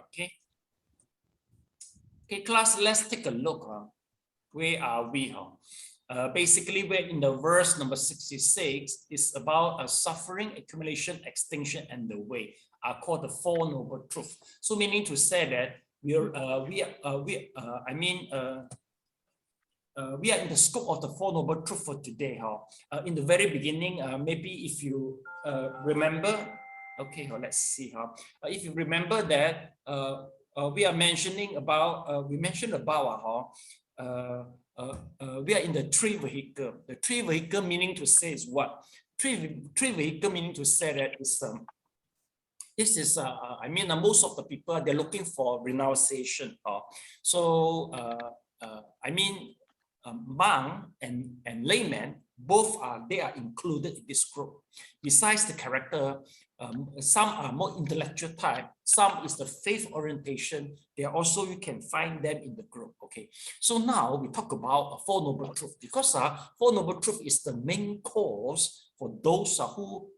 Okay. Okay, class, let's take a look. Where are we? Basically, we're in the verse number 66. It's about suffering, accumulation, extinction, and the way. Are called the Four Noble Truths. So meaning to say that we are in the scope of the Four Noble Truths for today. In the very beginning, maybe if you remember, okay, let's see. If you remember that we are mentioning about, we mentioned about we are in the three vehicle. The three vehicle meaning to say is what? Three vehicle meaning to say that is this is most of the people, they're looking for renunciation. Monk and layman, both they are included in this group. Besides the character, some are more intellectual type, some is the faith orientation. They are also, you can find them in the group. Okay, so now we talk about Four Noble Truths, because Four Noble Truths is the main cause for those who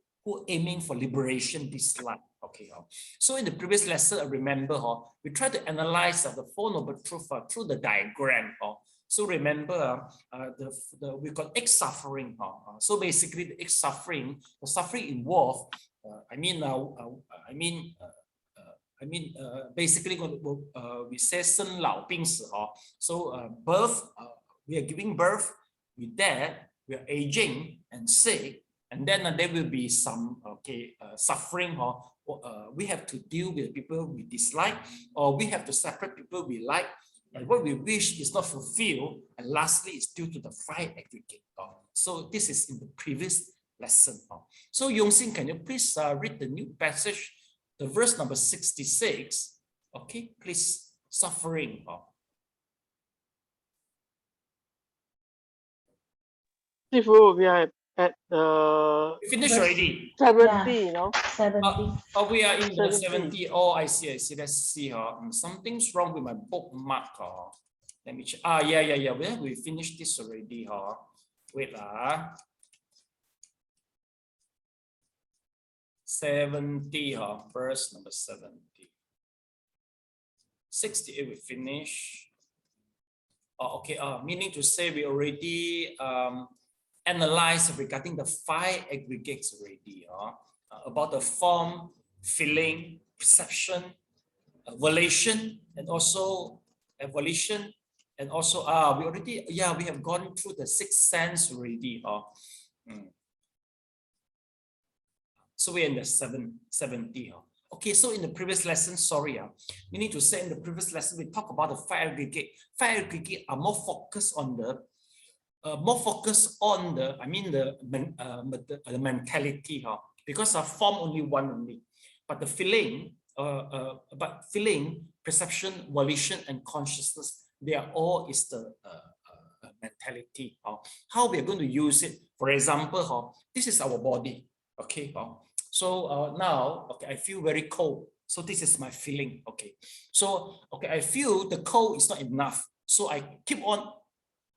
aiming for liberation this life. Okay, so in the previous lesson, I remember we tried to analyze the Four Noble Truths through the diagram. So remember, we got X suffering. So basically, the X suffering, the suffering involved. Basically, we say 生老病死. So birth, we are giving birth. With that, we are aging and sick, and then there will be some suffering. We have to deal with people we dislike, or we have to separate people we like. And what we wish is not fulfilled, and lastly, it's due to the five aggregate. So this is in the previous lesson. So Yongxin, can you please read the new passage, the verse number 66? Okay, please. Suffering. We are at the finished already. 70, you know. 70. We are in the 70. 70. Oh, I see. Let's see. Something's wrong with my bookmark. Let me check. Yeah. Well, we finished this already. Wait. 70. Verse number 70. 68 we finish. Okay. Meaning to say we already analyzed regarding the five aggregates already. About the form, feeling, perception, volition, and also volition, and also we have gone through the sixth sense already. So we're in the 70. Okay, so in the previous lesson, meaning to say in the previous lesson we talked about the five aggregate. Five aggregate are more focused on the the mentality. Because of form only one only, but the feeling, perception, volition, and consciousness, they are all is the mentality. How we are going to use it? For example, this is our body. Okay, so now, okay, I feel very cold. So this is my feeling. Okay, so I feel the cold is not enough. So I keep on,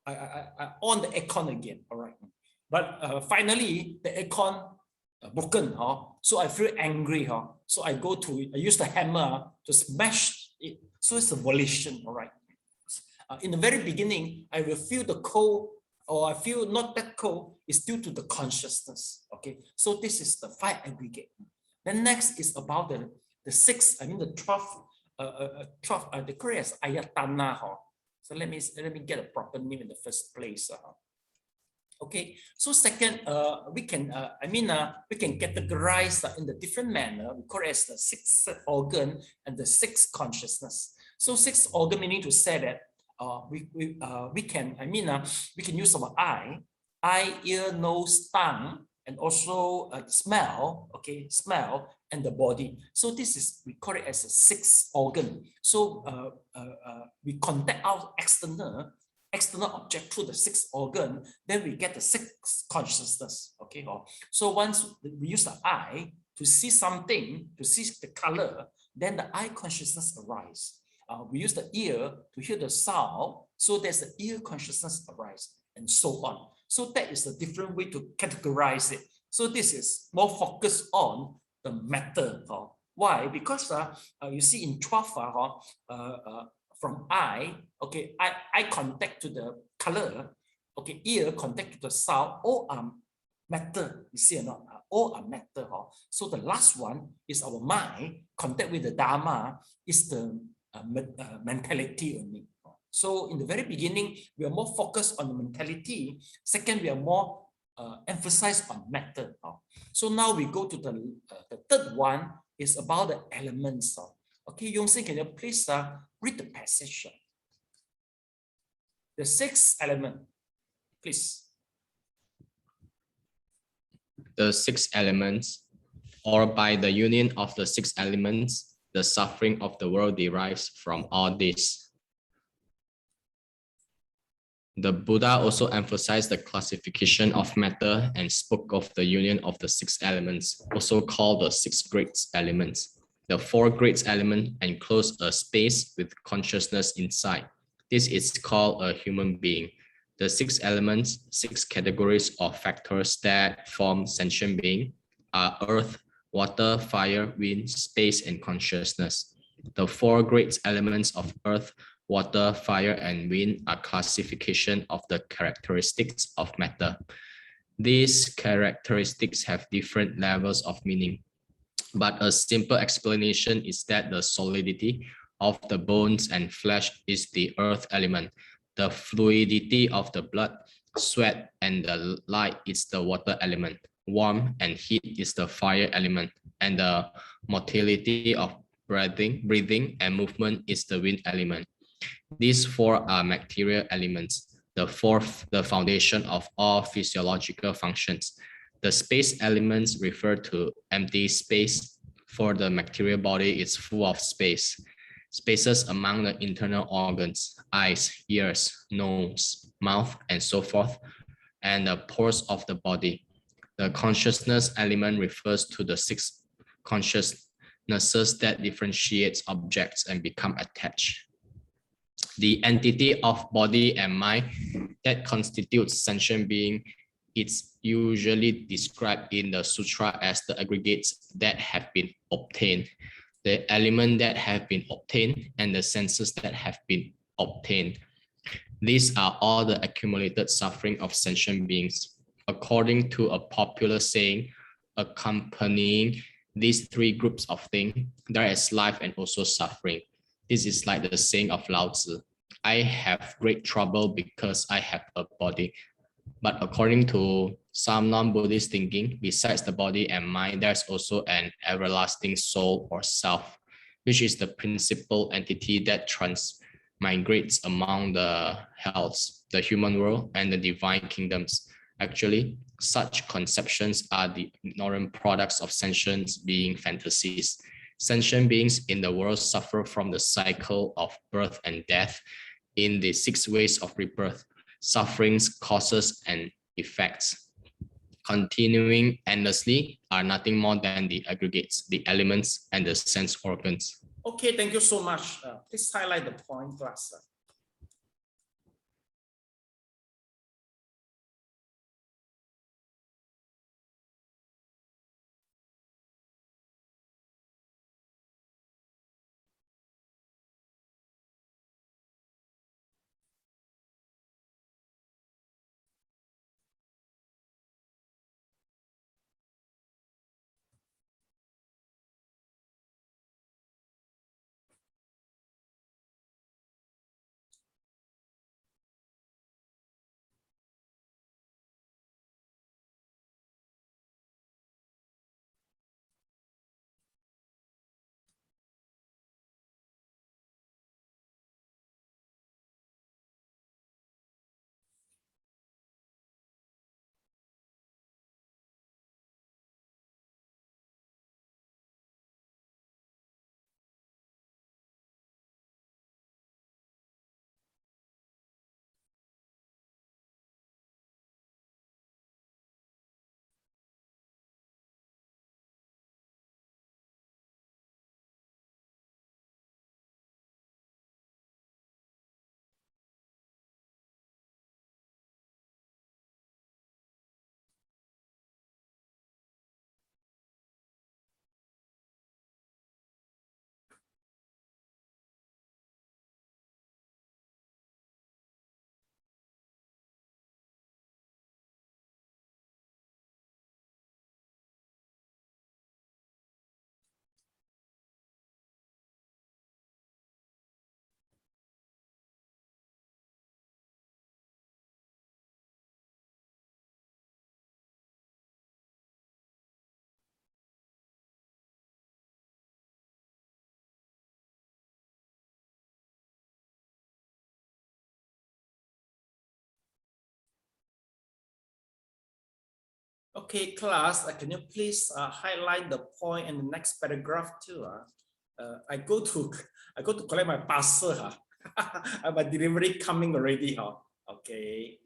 I on the aircon again. All right, but finally the aircon broken, so I feel angry, so I use the hammer to smash it. So it's a volition. All right. In the very beginning, I will feel the cold, or I feel not that cold, is due to the consciousness. Okay, so this is the five aggregate. Then next is about the six, the 12, the Korean is ayatana. So let me get a proper name in the first place. Okay, so second, we can categorize in the different manner. We call it as the sixth organ and the sixth consciousness. So sixth organ meaning to say that we can use our eye, ear, nose, tongue, and also smell. Okay, smell and the body. So this is, we call it as a sixth organ. So we contact our external object through the sixth organ, then we get the sixth consciousness. Okay, so once we use the eye to see something, to see the color, then the eye consciousness arises. We use the ear to hear the sound, so there's the ear consciousness arise, and so on. So that is a different way to categorize it. So this is more focused on the matter. Why? Because you see in 12 from eye, okay, eye contact to the color, okay, ear contact to the sound, all are matter, you see or not? All are matter. So the last one is our mind, contact with the Dharma, is the mentality only. So in the very beginning, we are more focused on the mentality. Second, we are more emphasized on matter. So now we go to the third one, is about the elements. Okay, Yongsen, can you please read the passage? The sixth element, please. The six elements, or by the union of the six elements, the suffering of the world derives from all this. The Buddha also emphasized the classification of matter and spoke of the union of the six elements, also called the six great elements. The four great elements enclose a space with consciousness inside. This is called a human being. The six elements, six categories of factors that form sentient being, are earth, water, fire, wind, space, and consciousness. The four great elements of earth, water, fire, and wind are classification of the characteristics of matter. These characteristics have different levels of meaning, but a simple explanation is that the solidity of the bones and flesh is the earth element. The fluidity of the blood, sweat, and the light is the water element. Warmth and heat is the fire element, and the motility of breathing and movement is the wind element. These four are material elements. The fourth, the foundation of all physiological functions. The space elements refer to empty space. For the material body, it's full of space. Spaces among the internal organs, eyes, ears, nose, mouth, and so forth, and the pores of the body. The consciousness element refers to the six consciousnesses that differentiates objects and become attached. The entity of body and mind that constitutes sentient being is usually described in the sutra as the aggregates that have been obtained, the element that have been obtained, and the senses that have been obtained. These are all the accumulated suffering of sentient beings. According to a popular saying, accompanying these three groups of things, there is life and also suffering. This is like the saying of Lao Tzu. I have great trouble because I have a body. But according to some non-Buddhist thinking, besides the body and mind, there's also an everlasting soul or self, which is the principal entity that transmigrates among the hells, the human world, and the divine kingdoms. Actually, such conceptions are the ignorant products of sentient being fantasies. Sentient beings in the world suffer from the cycle of birth and death in the six ways of rebirth, sufferings, causes, and effects. Continuing endlessly are nothing more than the aggregates, the elements, and the sense organs. Okay, thank you so much. Please highlight the point, class. Okay, class, can you please highlight the point in the next paragraph too? I go to collect my parcel. My delivery coming already. Okay.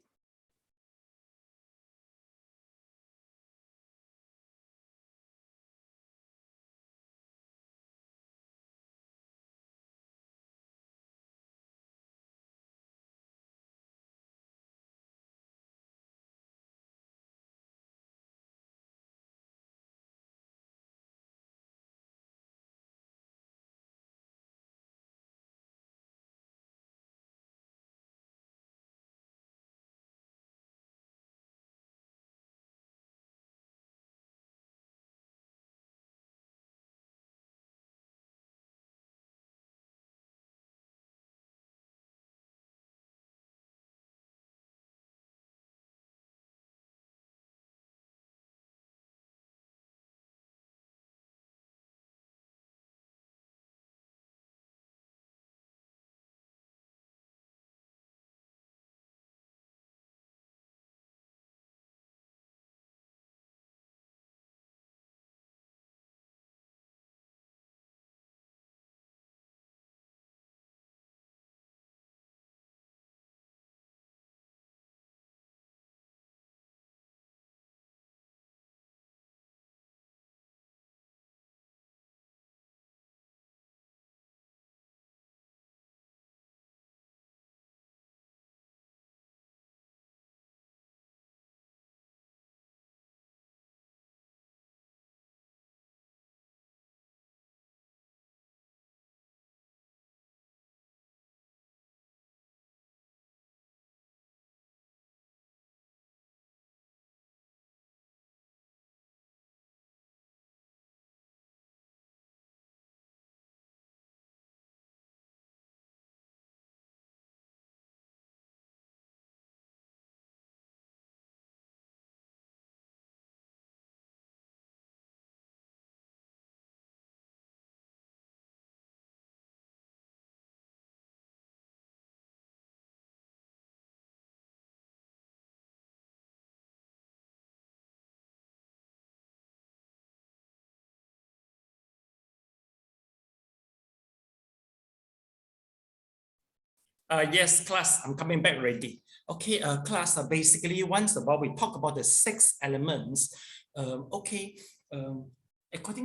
Yes, class, I'm coming back ready. Okay, class, basically once about we talk about the 6 elements. According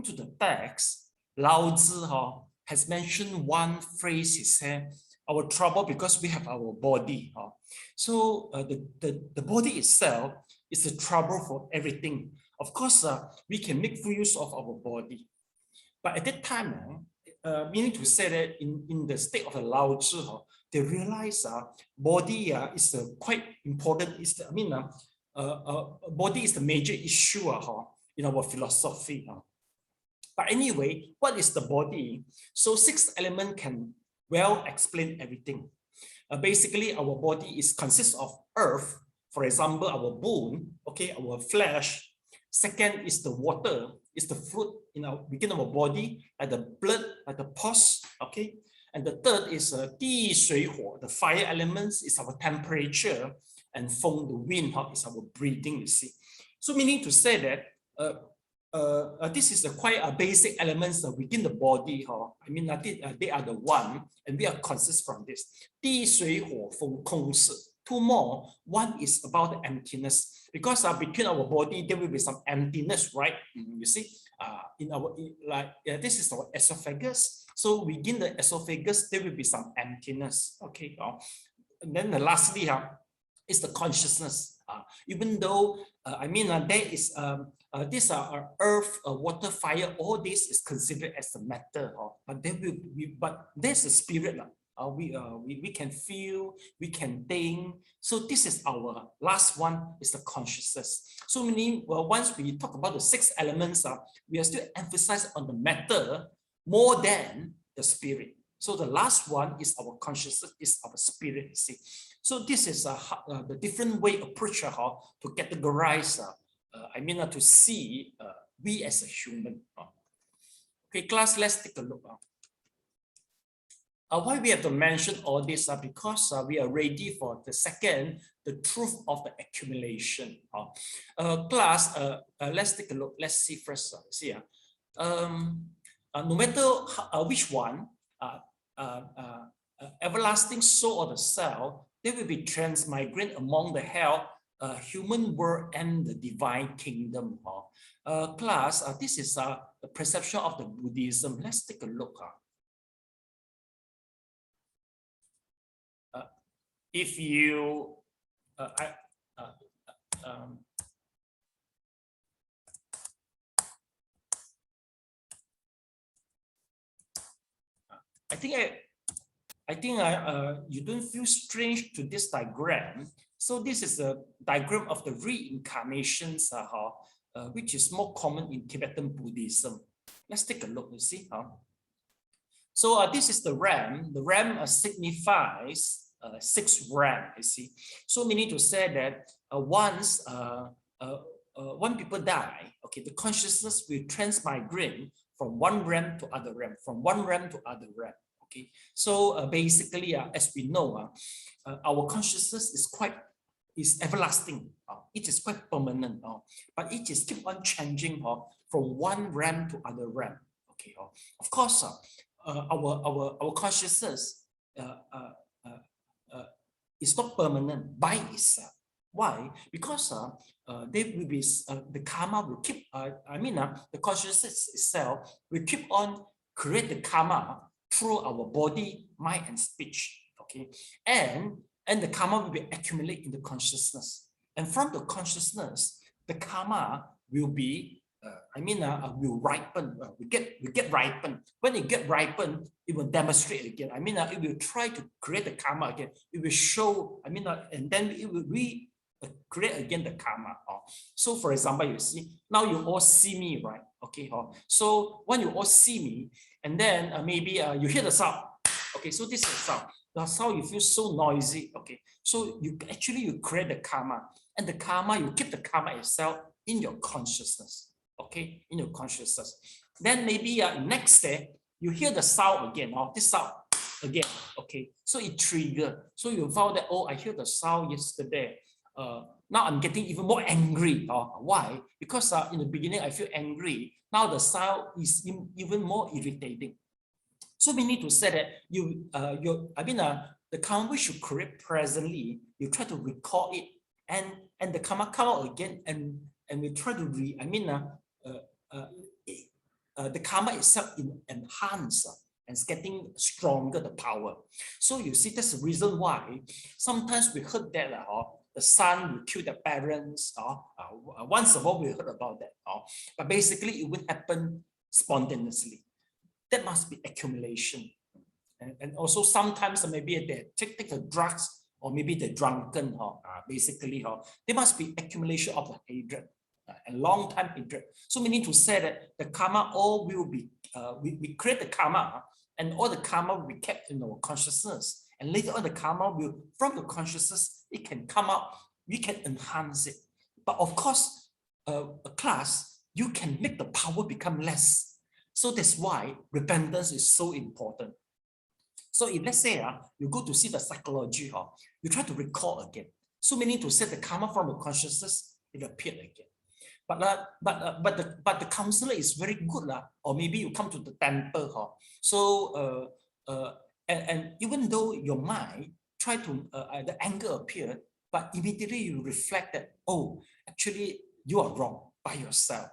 to the text, Lao Tzu has mentioned one phrase. He said, our trouble because we have our body. So the body itself is the trouble for everything. Of course, we can make full use of our body. But at that time, meaning to say that in the state of the Lao Tzu, they realize body is quite important. Body is the major issue in our philosophy. But anyway, what is the body? So 6 elements can well explain everything. Basically, our body consists of earth, for example, our bone, okay, our flesh. Second is the water, is the fluid within our body, like the blood, like the pus, okay. And the third is 地水火, the fire elements is our temperature, and 风, the wind, is our breathing, you see. So meaning to say that this is quite basic elements within the body. I mean, they are the one, and we are consist from this. 地水火风空识. 2 more. One is about the emptiness, because between our body there will be some emptiness, right? You see, this is our esophagus. So within the esophagus there will be some emptiness. Okay, and then lastly is the consciousness. Even though there is these are earth, water, fire. All this is considered as the matter, but there will be, but there's a spirit. We can feel, we can think. So this is our last one, is the consciousness. So meaning, once we talk about the 6 elements, we are still emphasized on the matter more than the spirit. So the last one is our consciousness, is our spirit, you see. So this is the different way approach to categorize, to see we as a human. Okay, class, let's take a look. why we have to mention all this? Because we are ready for the second, the truth of the accumulation. Class, let's take a look. Let's see first. See, no matter which one, everlasting soul or the self, they will be transmigrant among the hell, human world and the divine kingdom. Class, this is the perception of the Buddhism. Let's take a look. If you, I think you don't feel strange to this diagram. So this is a diagram of the reincarnations, which is more common in Tibetan Buddhism. Let's take a look. You see, so this is the ram. The ram signifies 6 ram. You see, so meaning to say that once when people die, okay, the consciousness will transmigrate from one ram to other ram, from one ram to other ram. Okay, so basically, as we know, our consciousness is everlasting. It is quite permanent, but it is keep on changing from one ram to other ram. Okay, of course, our consciousness is not permanent by itself. Why? Because they will be the karma will keep. The consciousness itself will keep on create the karma through our body, mind, and speech. Okay, and the karma will be accumulated in the consciousness, and from the consciousness, the karma will be will ripen. We get ripened. When it get ripened, it will demonstrate again. It will try to create the karma again. It will show. And then it will create again the karma. So, for example, you see now you all see me, right? Okay. So when you all see me, and then maybe you hear the sound. Okay. So this is the sound. The sound you feel so noisy. Okay. So you create the karma, and the karma you keep the karma itself in your consciousness. Okay, in your consciousness. Then maybe next day you hear the sound again, this sound again. Okay, so it triggered. So you found that, oh, I hear the sound yesterday. Now I'm getting even more angry. Why? Because in the beginning I feel angry. Now the sound is even more irritating. So we need to say that the karma which you create presently, you try to recall it, and the karma come out again, and we try to the karma itself enhance and it's getting stronger, the power. So you see, that's the reason why sometimes we heard that the son will kill the parents. Once a while we heard about that. But basically it will happen spontaneously. That must be accumulation. And also sometimes maybe they take the drugs, or maybe they're drunken. Basically, there must be accumulation of the hatred. A long time hatred. So meaning to say that the karma all will be, we create the karma, and all the karma will be kept in our consciousness. And later on the karma will, from the consciousness, it can come out, we can enhance it. But of course, a class, you can make the power become less. So that's why repentance is so important. So if let's say you go to see the psychology, you try to recall again. So meaning to say the karma from the consciousness, it appeared again. But the counselor is very good, or maybe you come to the temple, so and even though your mind try to the anger appeared, but immediately you reflect that, oh, actually you are wrong by yourself,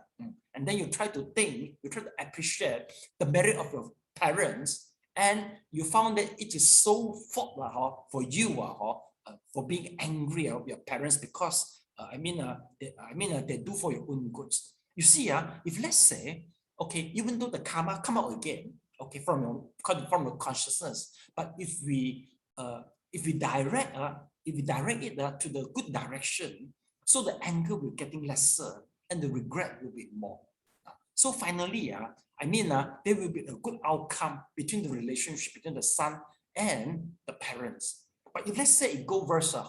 and then you try to think, you try to appreciate the merit of your parents, and you found that it is so fault for you for being angry of your parents, because they do for your own goods. You see, if let's say, okay, even though the karma come out again, okay, from your consciousness, but if we direct it to the good direction, so the anger will getting lesser and the regret will be more. So finally, there will be a good outcome between the relationship between the son and the parents. But if let's say it go versa,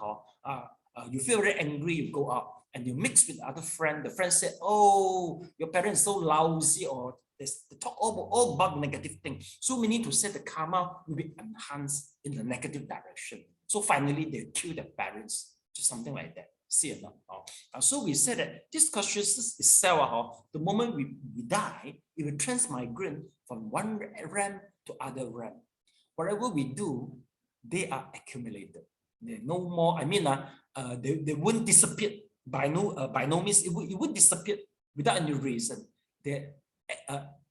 you feel very angry, you go out, and you mix with other friend, the friend said, oh, your parents so lousy, or they talk all about negative things. So we need to say the karma will be enhanced in the negative direction. So finally they kill their parents, just something like that. See or not? So we said that this consciousness itself, the moment we die, it will transmigrate from one realm to other realm. Whatever we do, they are accumulated. They're no more, they won't disappear by no means. It would disappear without any reason. It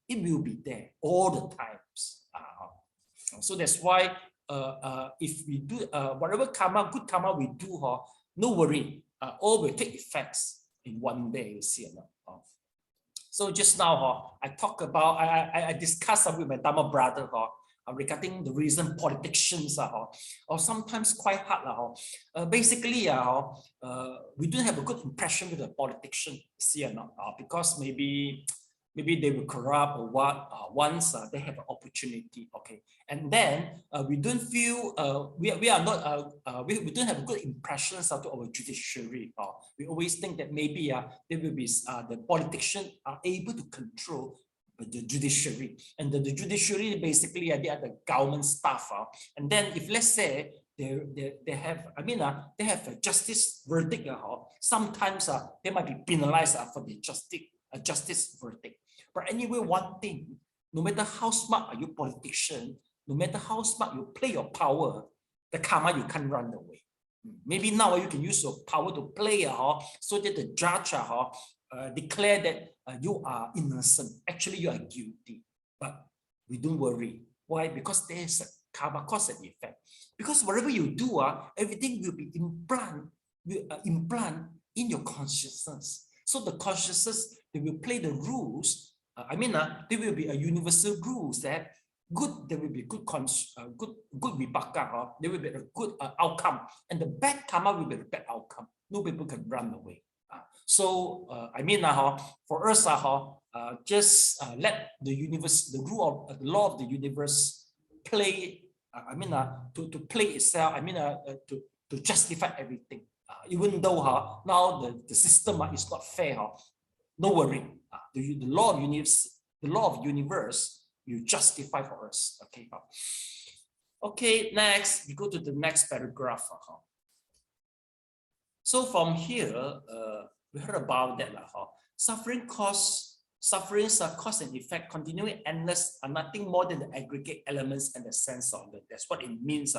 will be there all the times. So that's why if we do whatever karma, good karma we do, no worry, all will take effects in one day, you see. So just now, I talk about, I discussed with my Dharma brother regarding the reason politicians or sometimes quite hard. Basically, we don't have a good impression with the politician, see or not, because maybe they will corrupt or what once they have an opportunity, okay, and then we don't feel we don't have good impressions of our judiciary. We always think that maybe there will be the politicians are able to control the judiciary, and the judiciary basically they are the government staff, and then if let's say they have they have a justice verdict, sometimes they might be penalized for the justice verdict. But anyway, one thing, no matter how smart are you politician, no matter how smart you play your power, the karma you can't run away. Maybe now you can use your power to play so that the judge declare that you are innocent. Actually, you are guilty. But we don't worry. Why? Because there's a karma cause and effect. Because whatever you do, everything will be implant in your consciousness. So the consciousness, they will play the rules. There will be a universal rules that good, there will be good vipaka, there will be a good outcome, and the bad karma will be a bad outcome. No people can run away. So for us, just let the universe, the rule of the law of the universe play. To play itself. To justify everything. Even though now the system is not fair. No worry. The law of universe will justify for us. Okay. Okay. Next, we go to the next paragraph. So from here, we heard about that. Sufferings are cause and effect, continuing endless, are nothing more than the aggregate elements and the sense of it. That's what it means.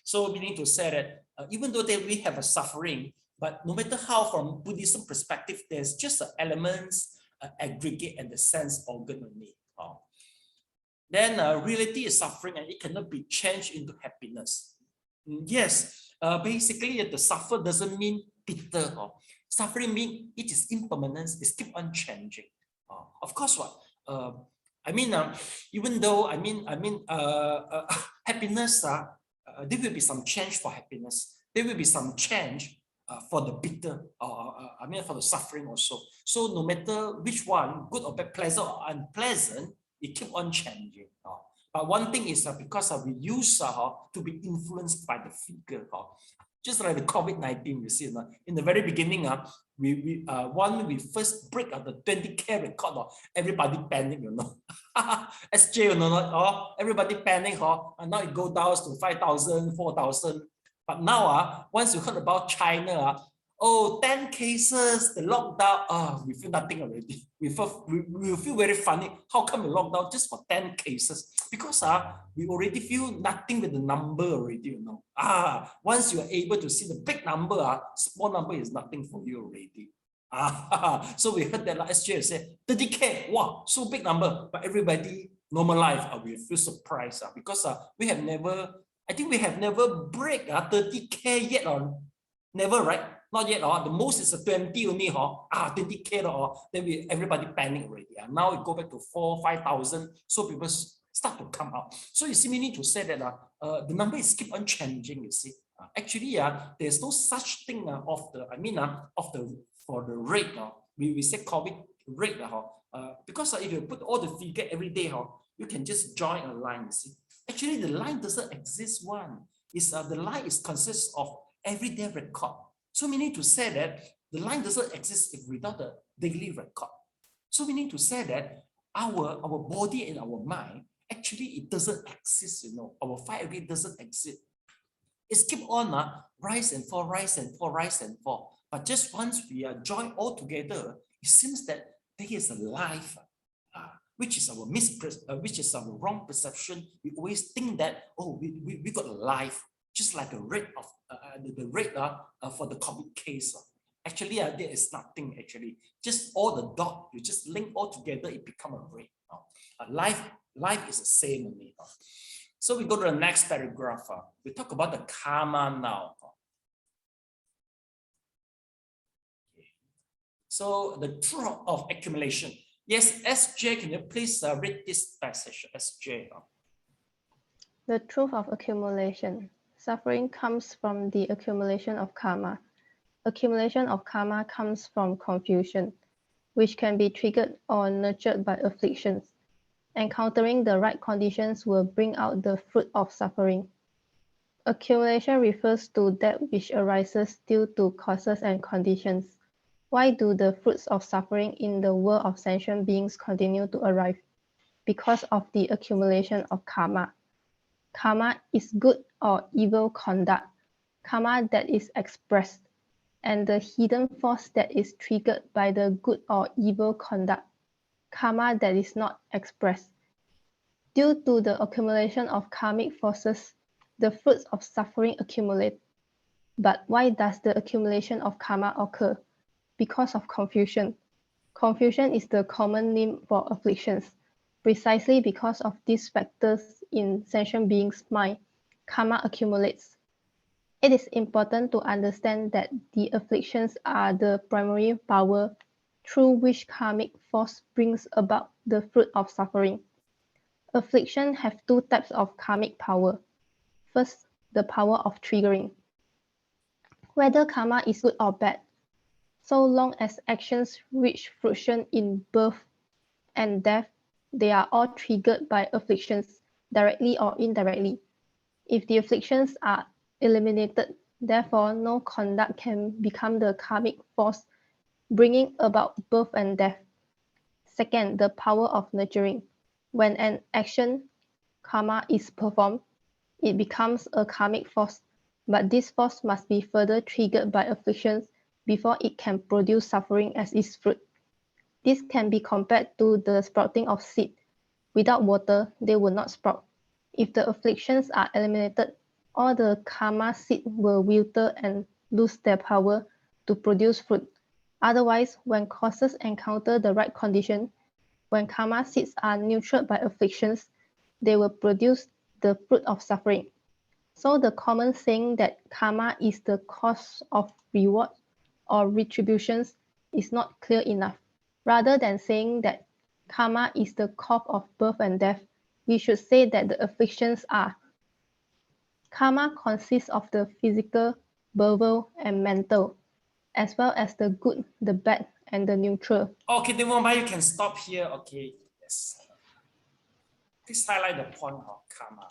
So we need to say that even though we have a suffering, but no matter how from Buddhism perspective, there's just the elements, aggregate, and the sense organ only. Then reality is suffering and it cannot be changed into happiness. Yes, basically the suffer doesn't mean bitter. Suffering means it is impermanence, it keep on changing. Of course, even though happiness, there will be some change for happiness. There will be some change for the bitter, for the suffering also. So no matter which one, good or bad, pleasant or unpleasant, it keep on changing. But one thing is because we use to be influenced by the figure. Just like the COVID-19, you see, in the very beginning, when we first break the 20K record, everybody panic, SJ, everybody panic, and now it go down to 5,000, 4,000. But now, once you heard about China, 10 cases, the lockdown, we feel nothing already. We feel very funny. How come we lock down just for 10 cases? Because we already feel nothing with the number already, once you are able to see the big number, small number is nothing for you already. So we heard that SJ said 30K, wow, so big number, but everybody normal life, we feel surprised because we have never break 30K yet, or never, right? Not yet. The most is a 20 only. 20K. Then everybody panic already. Now it go back to 4,000, 5,000. So people start to come out. So you see, we need to say that the number is keep on changing. You see, actually, there's no such thing for the rate. We say COVID rate. Because if you put all the figure every day, you can just join a line. You see, actually, the line doesn't exist. One is the line is consists of everyday record. So we need to say that The line doesn't exist if without the daily record. So we need to say that our body and our mind, actually it doesn't exist, our 5 doesn't exist. It's keep on rise and fall, rise and fall, rise and fall. But just once we are joined all together, it seems that there is a life, which is our wrong perception. We always think that, oh, we got a life, just like the rate of the rate for the COVID case. Actually, there is nothing actually. Just all the dot, you just link all together, it become a rate. Life is the same only. So we go to the next paragraph. We talk about the karma now. So the truth of accumulation. Yes, SJ, can you please read this passage, SJ? The truth of accumulation. Suffering comes from the accumulation of karma. Accumulation of karma comes from confusion, which can be triggered or nurtured by afflictions. Encountering the right conditions will bring out the fruit of suffering. Accumulation refers to that which arises due to causes and conditions. Why do the fruits of suffering in the world of sentient beings continue to arrive? Because of the accumulation of karma. Karma is good or evil conduct, karma that is expressed, and the hidden force that is triggered by the good or evil conduct, karma that is not expressed. Due to the accumulation of karmic forces, the fruits of suffering accumulate. But why does the accumulation of karma occur? Because of confusion. Confusion is the common name for afflictions. Precisely because of these factors in sentient beings' mind, karma accumulates. It is important to understand that the afflictions are the primary power through which karmic force brings about the fruit of suffering. Affliction have two types of karmic power. First, the power of triggering. Whether karma is good or bad, so long as actions reach fruition in birth and death, they are all triggered by afflictions, directly or indirectly. If the afflictions are eliminated, therefore no conduct can become the karmic force bringing about birth and death. Second, the power of nurturing. When an action, karma, is performed, it becomes a karmic force, but this force must be further triggered by afflictions before it can produce suffering as its fruit. This can be compared to the sprouting of seed. Without water, they will not sprout. If the afflictions are eliminated, all the karma seed will wither and lose their power to produce fruit. Otherwise, when causes encounter the right condition, when karma seeds are nurtured by afflictions, they will produce the fruit of suffering. So the common saying that karma is the cause of reward or retributions is not clear enough. Rather than saying that karma is the cause of birth and death, we should say that the afflictions are. Karma consists of the physical, verbal, and mental, as well as the good, the bad, and the neutral. Okay, Devon, you can stop here. Okay, yes. Please highlight the point of karma.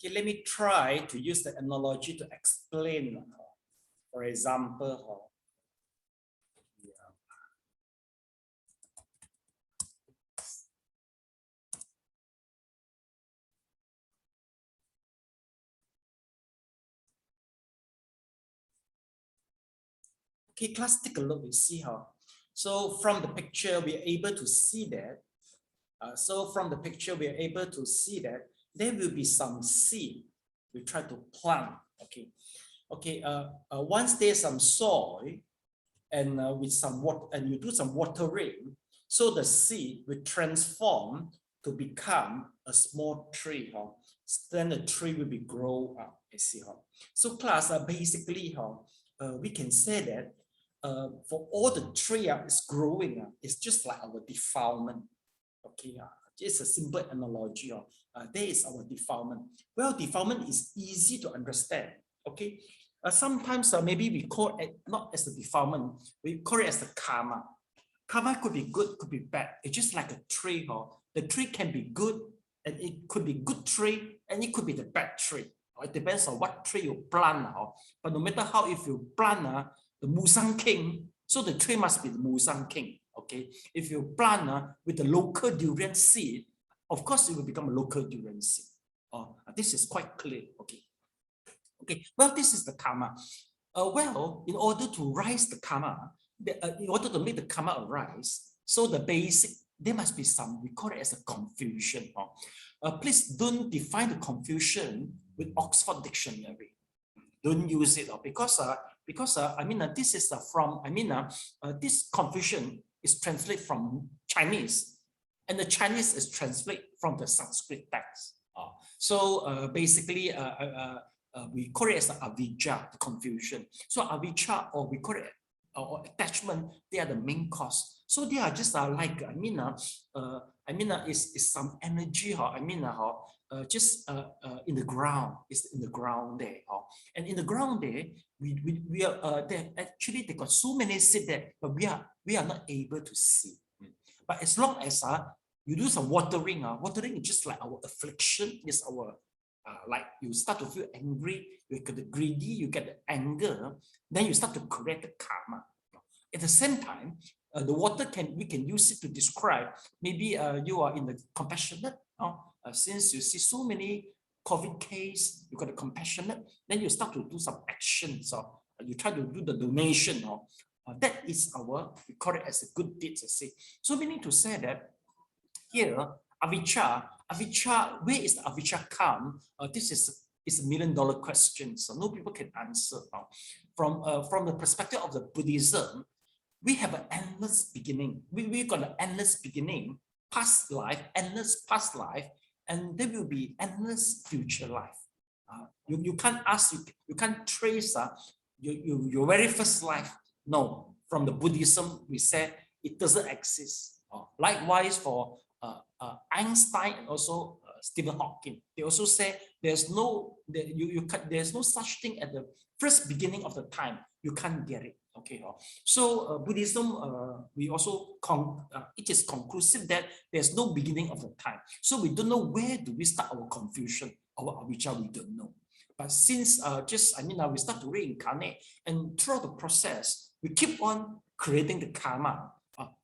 Okay, let me try to use the analogy to explain. For example, okay, class, take a look, you see how. So from the picture, we are able to see that. There will be some seed we try to plant. Okay. Once there's some soil and with some water, and you do some watering, so the seed will transform to become a small tree. Then the tree will be grow up. You see how. So class, basically we can say that for all the tree is growing, it's just like our defilement. Okay, it's a simple analogy. There is our defilement. Well, defilement is easy to understand. Okay, sometimes maybe we call it not as a defilement, we call it as a karma. Karma could be good, could be bad. It's just like a tree. The tree can be good, and it could be good tree, and it could be the bad tree. It depends on what tree you plant. But no matter how, if you plant the Musang King, so the tree must be the Musang King. Okay, if you plant with the local durian seed, of course it will become a local durian seed. This is quite clear. Okay. Well, this is the karma. Well, in order to rise the karma, in order to make the karma arise, so the basic, there must be some, we call it as a confusion. Please don't define the confusion with Oxford Dictionary. Don't use it because this is from, this confusion is translated from Chinese, and the Chinese is translated from the Sanskrit text. So basically, we call it as avijja, the confusion. So avijja, or we call it or attachment, they are the main cause. So they are just like is some energy, just in the ground. It's in the ground there. And in the ground there, we are actually they got so many seed there, but we are not able to see. But as long as you do some watering, watering is just like our affliction, is our like you start to feel angry, you get the greedy, you get the anger, then you start to create the karma. At the same time, the water we can use it to describe. Maybe you are in the compassionate. Since you see so many COVID case, you got a compassionate, then you start to do some actions. You try to do the donation. That is we call it as a good deed. So we need to say that here, avijja, where is the avijja come? This is a $1 million question, so no people can answer. From the perspective of the Buddhism, we have an endless beginning. We got an endless beginning, past life, endless past life, and there will be endless future life. You can't ask, you can't trace your very first life. No, from the Buddhism, we said it doesn't exist. Likewise for Einstein and also Stephen Hawking, they also say there's no such thing at the first beginning of the time. You can't get it. Okay. So Buddhism, we also it is conclusive that there's no beginning of the time. So we don't know where do we start our confusion, our avijja, we don't know. But since we start to reincarnate, and throughout the process, we keep on creating the karma.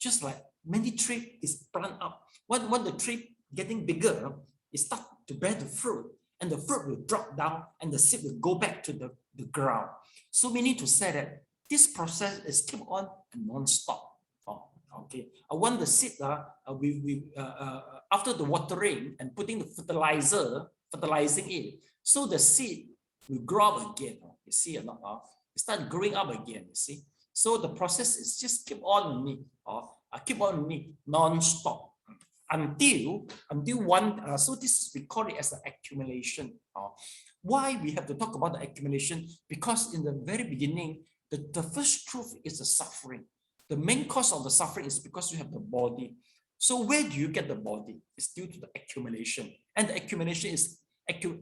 Just like many tree is plant up. When the tree getting bigger, it start to bear the fruit, and the fruit will drop down, and the seed will go back to the ground. So we need to say that this process is keep on non-stop. Okay. When the seed, after the watering and putting the fertilizing it, so the seed will grow up again. You see or not? It start growing up again. You see. So the process is just keep on non-stop until one. So this is, we call it as an accumulation. Why we have to talk about the accumulation? Because in the very beginning, the first truth is the suffering. The main cause of the suffering is because you have the body. So where do you get the body? It's due to the accumulation. And the accumulation is,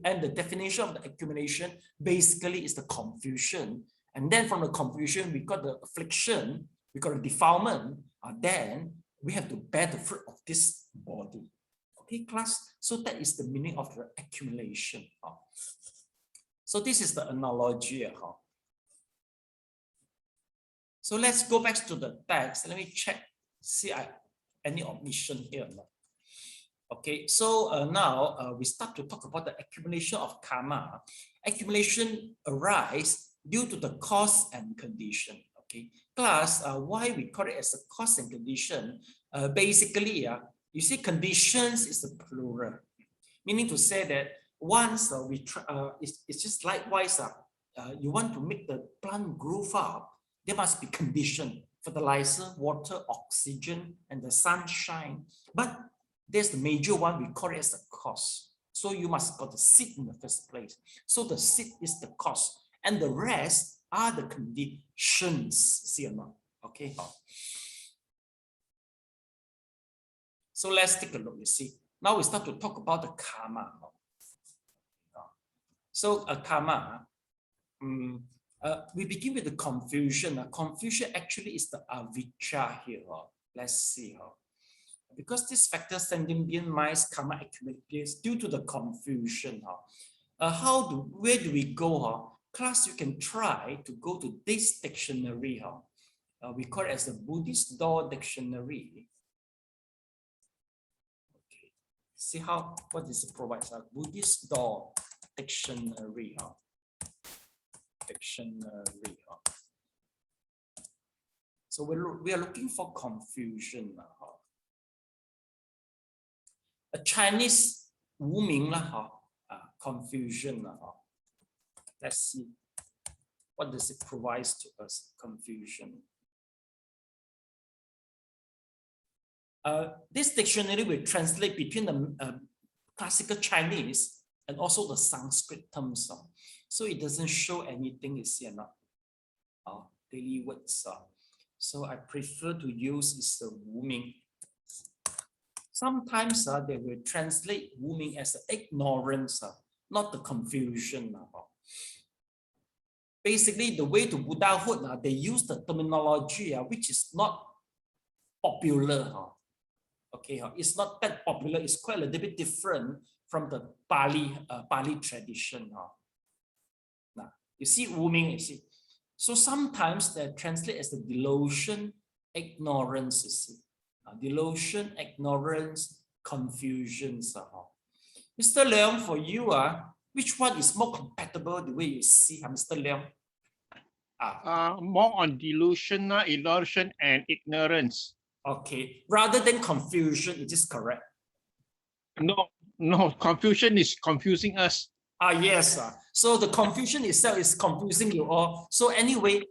and the definition of the accumulation basically is the confusion. And then from the confusion, we got the affliction, we got the defilement, then we have to bear the fruit of this body. Okay, class. So that is the meaning of the accumulation. So this is the analogy. So let's go back to the text. Let me check, see any omission here or not. Okay, so now we start to talk about the accumulation of karma. Accumulation arise due to the cause and condition. Okay, class, why we call it as a cause and condition? Basically, you see, conditions is the plural, meaning to say that once we try, it's just likewise. You want to make the plant grow up, there must be condition: fertilizer, water, oxygen, and the sunshine. But there's the major one, we call it as the cause. So you must got the seed in the first place. So the seed is the cause, and the rest are the conditions. See or not? Okay. So let's take a look. You see, now we start to talk about the karma. So karma, we begin with the confusion. Confusion actually is the avijja here. Let's see. Because this factor sending being minds karma accumulates due to the confusion. Where do we go? Class, you can try to go to this dictionary. We call it as the Buddhist Door Dictionary. Okay. See what this provides. Buddhist Door Dictionary. Dictionary. So we are looking for confusion. A Chinese Wu confusion. Let's see, what does it provide to us? Confusion. This dictionary will translate between the classical Chinese and also the Sanskrit terms. So it doesn't show anything is here now. Daily words. So I prefer to use is the Wu Ming. Sometimes they will translate Wu Ming as ignorance, not the confusion. Basically, the way to Buddhahood, they use the terminology which is not popular. Okay, it's not that popular. It's quite a little bit different from the Pali tradition. Now, you see Wu Ming, you see. So sometimes they translate as the delusion, ignorance, you see. Delusion, ignorance, confusion. Mr. Leong, for you, which one is more compatible the way you see, Mr. Leong? More on delusion, illusion, and ignorance. Okay, rather than confusion, it is correct. No, confusion is confusing us. Yes. So the confusion itself is confusing you all. So anyway,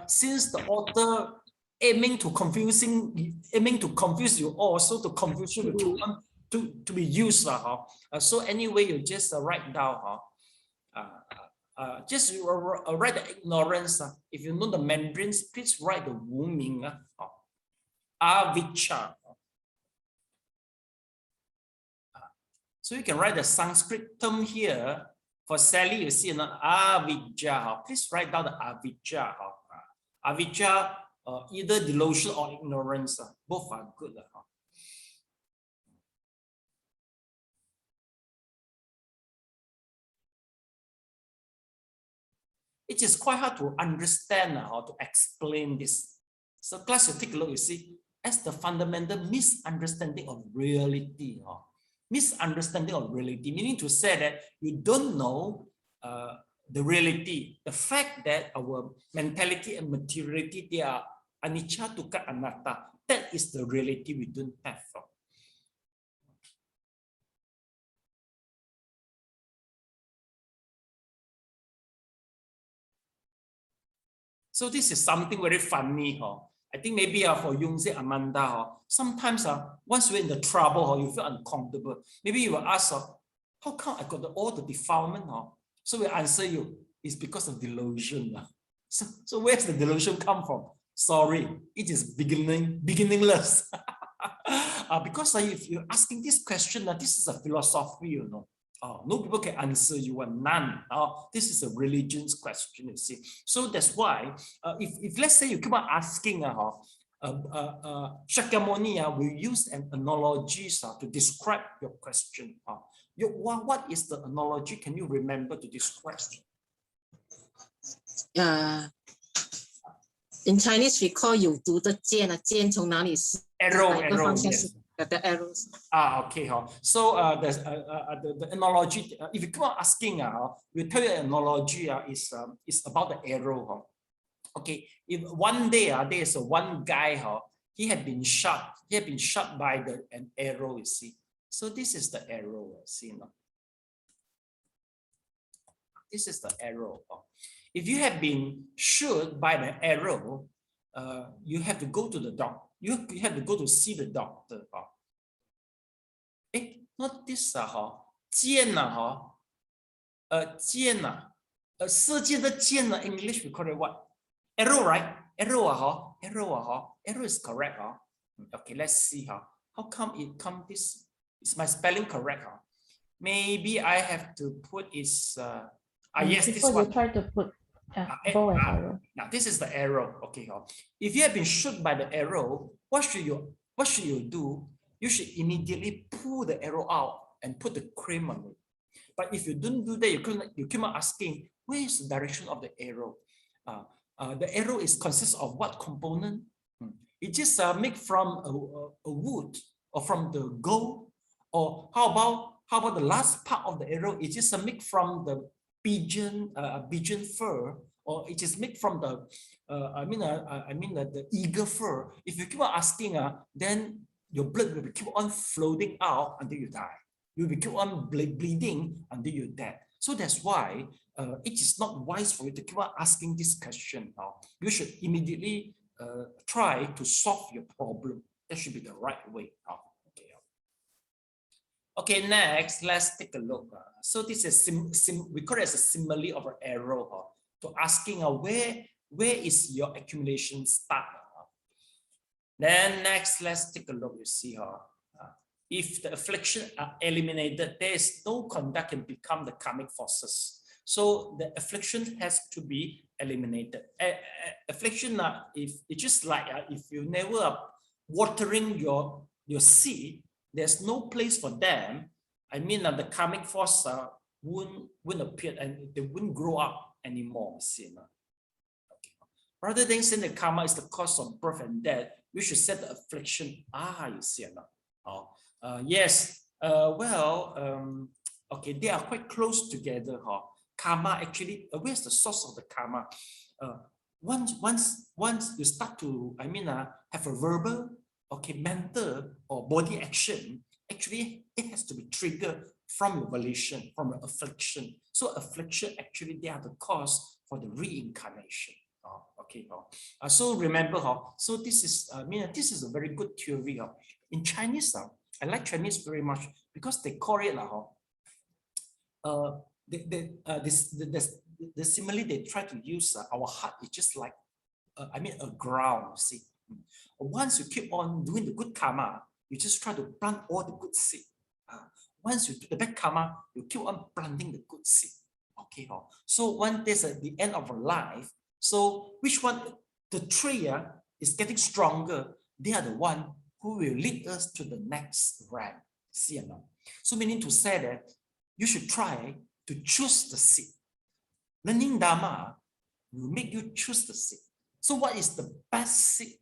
since the author aiming to confuse you all, so the confusion will come to be used. So anyway, you just write down. Just write the ignorance. If you know the Mandarins, please write the Wu Ming. Avijja. So you can write the Sanskrit term here. For Sally, you see avijja. Please write down the avijja. Avijja, either delusion or ignorance. Both are good. It is quite hard to understand how to explain this. So class, you take a look, you see, as the fundamental misunderstanding of reality. Misunderstanding of reality, meaning to say that you don't know the reality, the fact that our mentality and materiality, they are anicca, dukkha, anatta. That is the reality we don't have. So this is something very funny. I think maybe for Yungzi, Amanda, sometimes once you're in the trouble, you feel uncomfortable. Maybe you will ask, how come I got all the defilement? So we answer you, it's because of delusion. So where's the delusion come from? Sorry, it is beginningless. Because if you're asking this question, this is a philosophy, you know. No people can answer you, none. This is a religion's question, you see. So that's why, if let's say you keep on asking, Shakyamuni will use an analogies to describe your question. What is the analogy? Can you remember to describe? In Chinese we call 有毒的箭啊，箭从哪里是 Arrow, 哪个方向 yes. 是 the arrows. Okay. So the analogy, if you keep on asking, we tell you an analogy is about the arrow. Okay, if one day there's one guy, he had been shot by an arrow, you see. So this is the arrow, see now. This is the arrow. If you have been shot by the arrow, you have to go to the doctor. You have to go to see the doctor. Not this 箭啊箭啊射箭的箭啊 English we call it what? Arrow, right? Arrow arrow is correct. Okay, let's see how come it come this. Is my spelling correct? Maybe I have to put is yes, this one. You try to put bow and arrow. Now this is the arrow. Okay, if you have been shot by the arrow, what should you do? You should immediately pull the arrow out and put the cream on it. But if you don't do that, you keep on asking, where is the direction of the arrow? The arrow consists of what component? It just made from a wood or from the gold, or how about the last part of the arrow? It just made from the pigeon fur, or it is made from the the eagle fur. If you keep on asking, then your blood will keep on flowing out until you die. You will keep on bleeding until you die. So that's why it is not wise for you to keep on asking this question. You should immediately try to solve your problem. That should be the right way. Okay, next, let's take a look. So this is we call it as a simile of an arrow to asking where is your accumulation start. Then next, let's take a look. You see if the affliction are eliminated, there is no conduct can become the karmic forces. So the affliction has to be eliminated. Affliction, if it's just like if you never watering your seed, there's no place for them. I mean, the karmic force won't appear and they wouldn't grow up anymore. See, okay. Rather than saying the karma is the cause of birth and death, we should set the affliction. You see now. Yes. Okay, they are quite close together. Karma actually, where's the source of the karma? Once you start to, have a verbal, mental or body action, actually it has to be triggered from your volition, from your affliction. So affliction actually they are the cause for the reincarnation. Okay. So remember, so this is this is a very good theory. In Chinese, I like Chinese very much because they call it the simile they try to use. Our heart is just like a ground. See, once you keep on doing the good karma, you just try to plant all the good seed. Once you do the bad karma, you keep on planting the good seed. Okay. So when there's at the end of our life, so which one, the tree is getting stronger, they are the one who will lead us to the next rank. See or not? So meaning to say that you should try to choose the seed. Learning Dharma will make you choose the seed. So what is the best seed?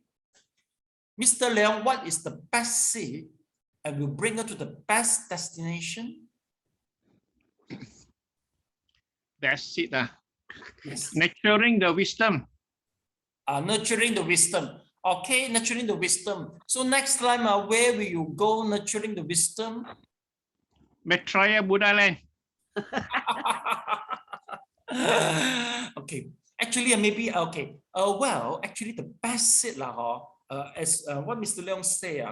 Mr. Leong, what is the best seed and will bring us to the best destination? That's it. Yes. Nurturing the wisdom. Nurturing the wisdom. Okay, nurturing the wisdom. So next time, where will you go nurturing the wisdom? Maitreya Buddha land. Okay, actually, maybe, okay. Actually, the best seed, as what Mr. Leong say,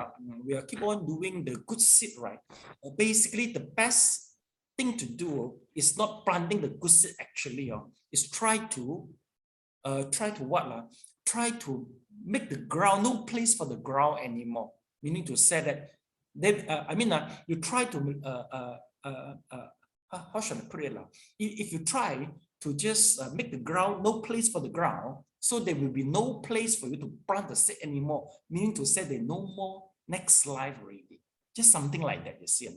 we are keep on doing the good seed, right? Basically, the best thing to do is not planting the good seed, actually, is try to what? Try to make the ground, no place for the ground anymore. Meaning to say that, you try to, how should I put it? If you try to just make the ground, no place for the ground. So there will be no place for you to plant the seed anymore, meaning to say there's no more next life already. Just something like that, you see.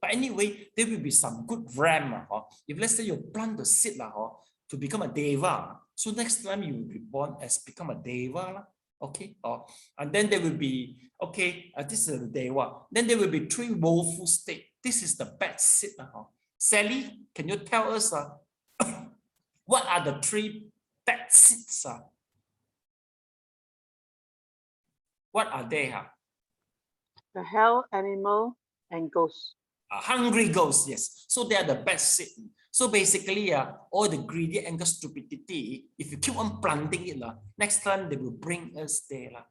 But anyway, there will be some good ram. If let's say you plant the seed to become a deva, so next time you will be born as become a deva. Okay, and then there will be, okay, this is the deva. Then there will be 3 woeful states. This is the bad seed. Sally, can you tell us what are the 3 bad seeds? What are they? The hell animal and ghost. Hungry ghosts, yes. So they are the bad seed. So basically, all the greedy, anger, stupidity, if you keep on planting it, next time they will bring us there.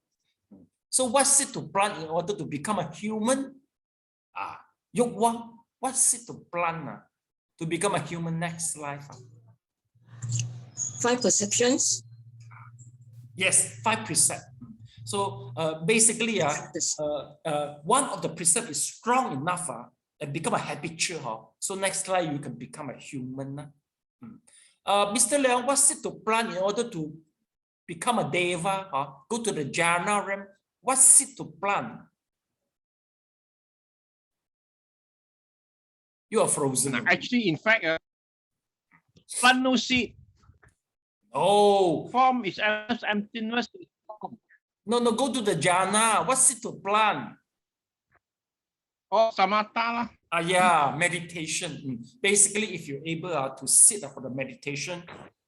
So what's it to plant in order to become a human? Yukwa, what's it to plant to become a human next life? 5 perceptions. Yes, 5 precepts. So basically, one of the precepts is strong enough and become a habitual. So next life you can become a human. Mr. Leon, what's it to plant in order to become a deva? Go to the jhana realm. What's it to plant? You are frozen. Actually, in fact, plant no seed. Oh, Form is emptiness. no, go to the jhana. What's it to plant? Oh, samatha. Yeah, meditation. Basically, if you're able to sit for the meditation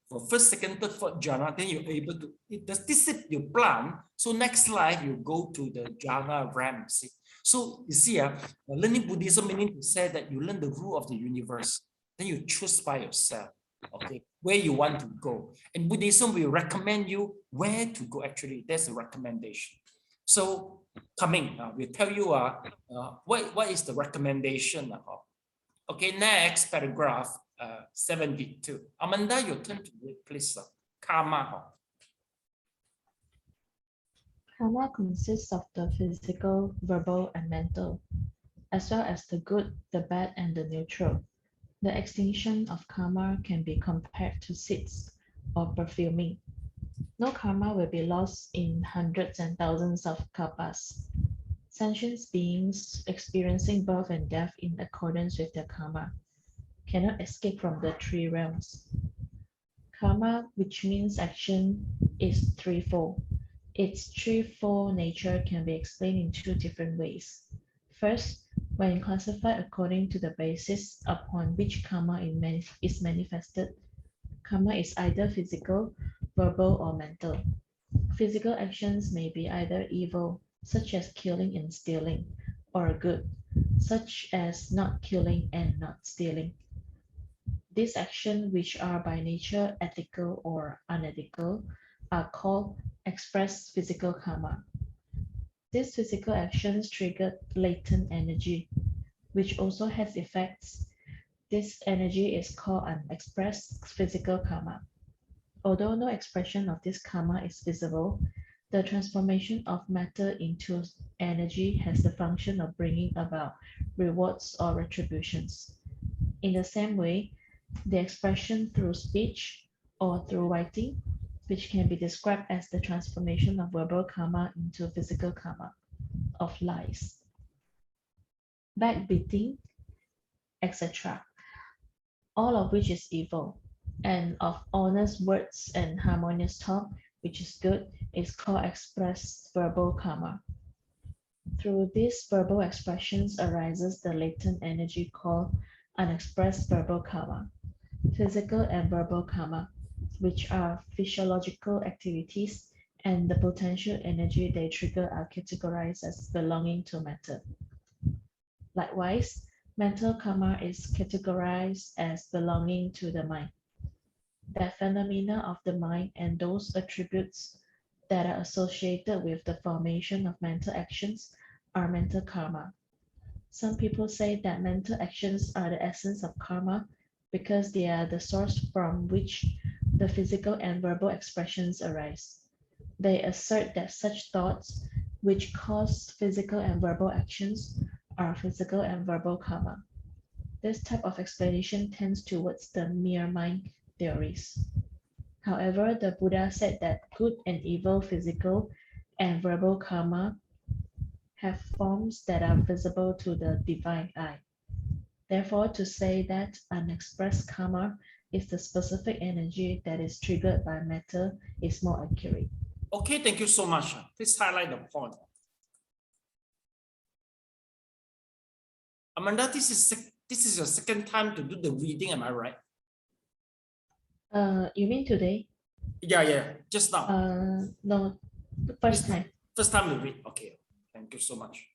for first, second, third, fourth jhana, then you're able to, this is you plant. So next life, you go to the jhana realm. See? So you see, learning Buddhism meaning to say that you learn the rule of the universe. Then you choose by yourself, okay, where you want to go. And Buddhism will recommend you where to go. Actually, that's a recommendation. So coming, we'll tell you what is the recommendation. Okay, next paragraph 72. Amanda, your turn to read, please. Karma. Karma consists of the physical, verbal, and mental, as well as the good, the bad, and the neutral. The extinction of karma can be compared to seeds or perfuming. No karma will be lost in hundreds and thousands of kalpas. Sentient beings experiencing birth and death in accordance with their karma cannot escape from the 3 realms. Karma, which means action, is threefold. Its threefold nature can be explained in 2 different ways. First, when classified according to the basis upon which karma is manifested, karma is either physical, verbal, or mental. Physical actions may be either evil, such as killing and stealing, or good, such as not killing and not stealing. These actions, which are by nature ethical or unethical, are called expressed physical karma. These physical actions trigger latent energy, which also has effects. This energy is called unexpressed physical karma. Although no expression of this karma is visible, the transformation of matter into energy has the function of bringing about rewards or retributions. In the same way, the expression through speech or through writing, which can be described as the transformation of verbal karma into physical karma, of lies, backbiting, etc., all of which is evil, and of honest words and harmonious talk, which is good, is called expressed verbal karma. Through these verbal expressions arises the latent energy called unexpressed verbal karma. Physical and verbal karma, which are physiological activities, and the potential energy they trigger are categorized as belonging to matter. Likewise, mental karma is categorized as belonging to the mind. The phenomena of the mind and those attributes that are associated with the formation of mental actions are mental karma. Some people say that mental actions are the essence of karma because they are the source from which the physical and verbal expressions arise. They assert that such thoughts, which cause physical and verbal actions, are physical and verbal karma. This type of explanation tends towards the mere mind theories. However, the Buddha said that good and evil physical and verbal karma have forms that are visible to the divine eye. Therefore, to say that unexpressed karma is the specific energy that is triggered by matter is more accurate. Okay, thank you so much. Please highlight the point. Amanda, this is your second time to do the reading, am I right? You mean today? Yeah, just now. No, first time. First time you read. Okay, thank you so much.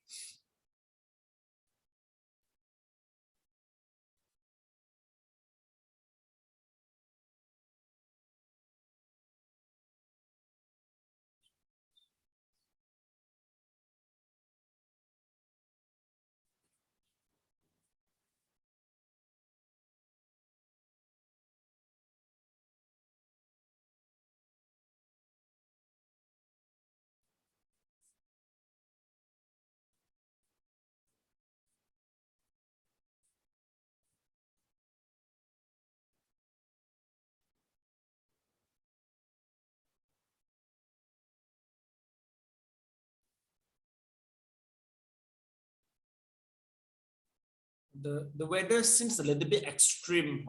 The weather seems a little bit extreme.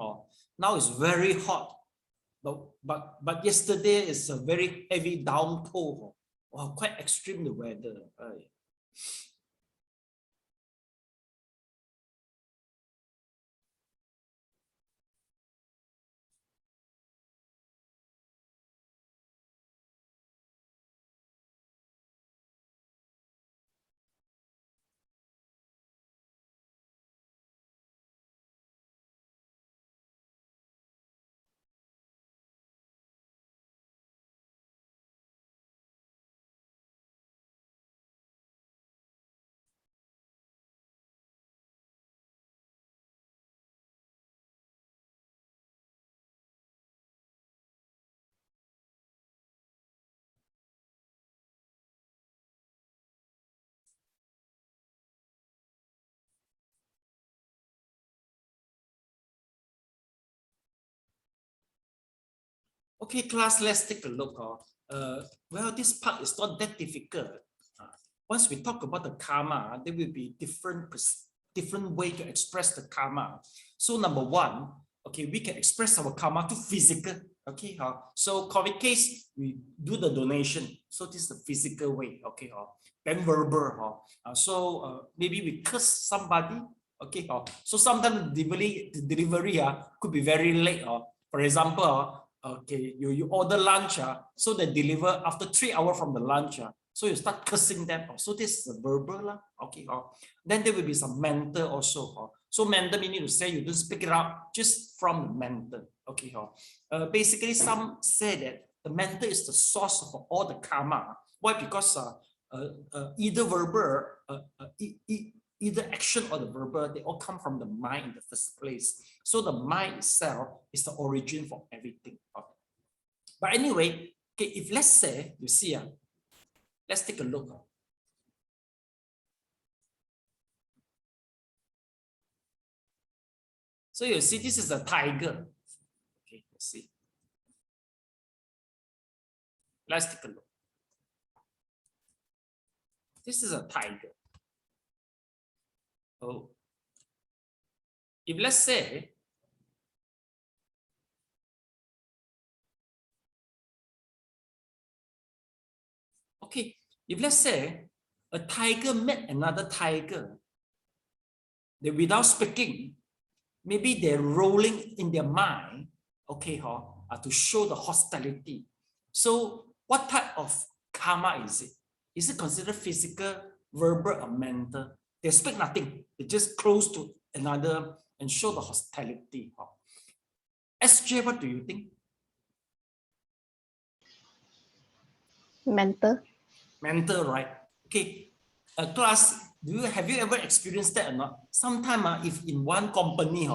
Now it's very hot, but yesterday is a very heavy downpour. Wow, quite extreme the weather. Okay, class, let's take a look. Well, this part is not that difficult. Once we talk about the karma, there will be different way to express the karma. So number one, okay, we can express our karma to physical. Okay, so COVID case, we do the donation. So this is the physical way. Okay, then verbal. So maybe we curse somebody. Okay, so sometimes the delivery could be very late. For example, okay, you order lunch, so they deliver after 3 hours from the lunch. So you start cursing them. So this is verbal. Okay, then there will be some mental also. So mental meaning to say you don't speak it out just from the mental. Okay, basically some say that the mental is the source of all the karma. Why? Because either verbal, either action or the verbal, they all come from the mind in the first place. So the mind itself is the origin for everything. Okay. But anyway, okay, if let's say, you see, let's take a look. So you see, this is a tiger. Okay, let's see. Let's take a look. This is a tiger. Oh, if let's say okay, if let's say a tiger met another tiger, they without speaking, maybe they're rolling in their mind, okay, to show the hostility. So what type of karma is it? Is it considered physical, verbal, or mental? They speak nothing. They just close to another and show the hostility. SJ, what do you think? Mental. Mental, right? Okay. Class, have you ever experienced that or not? Sometimes if in one company,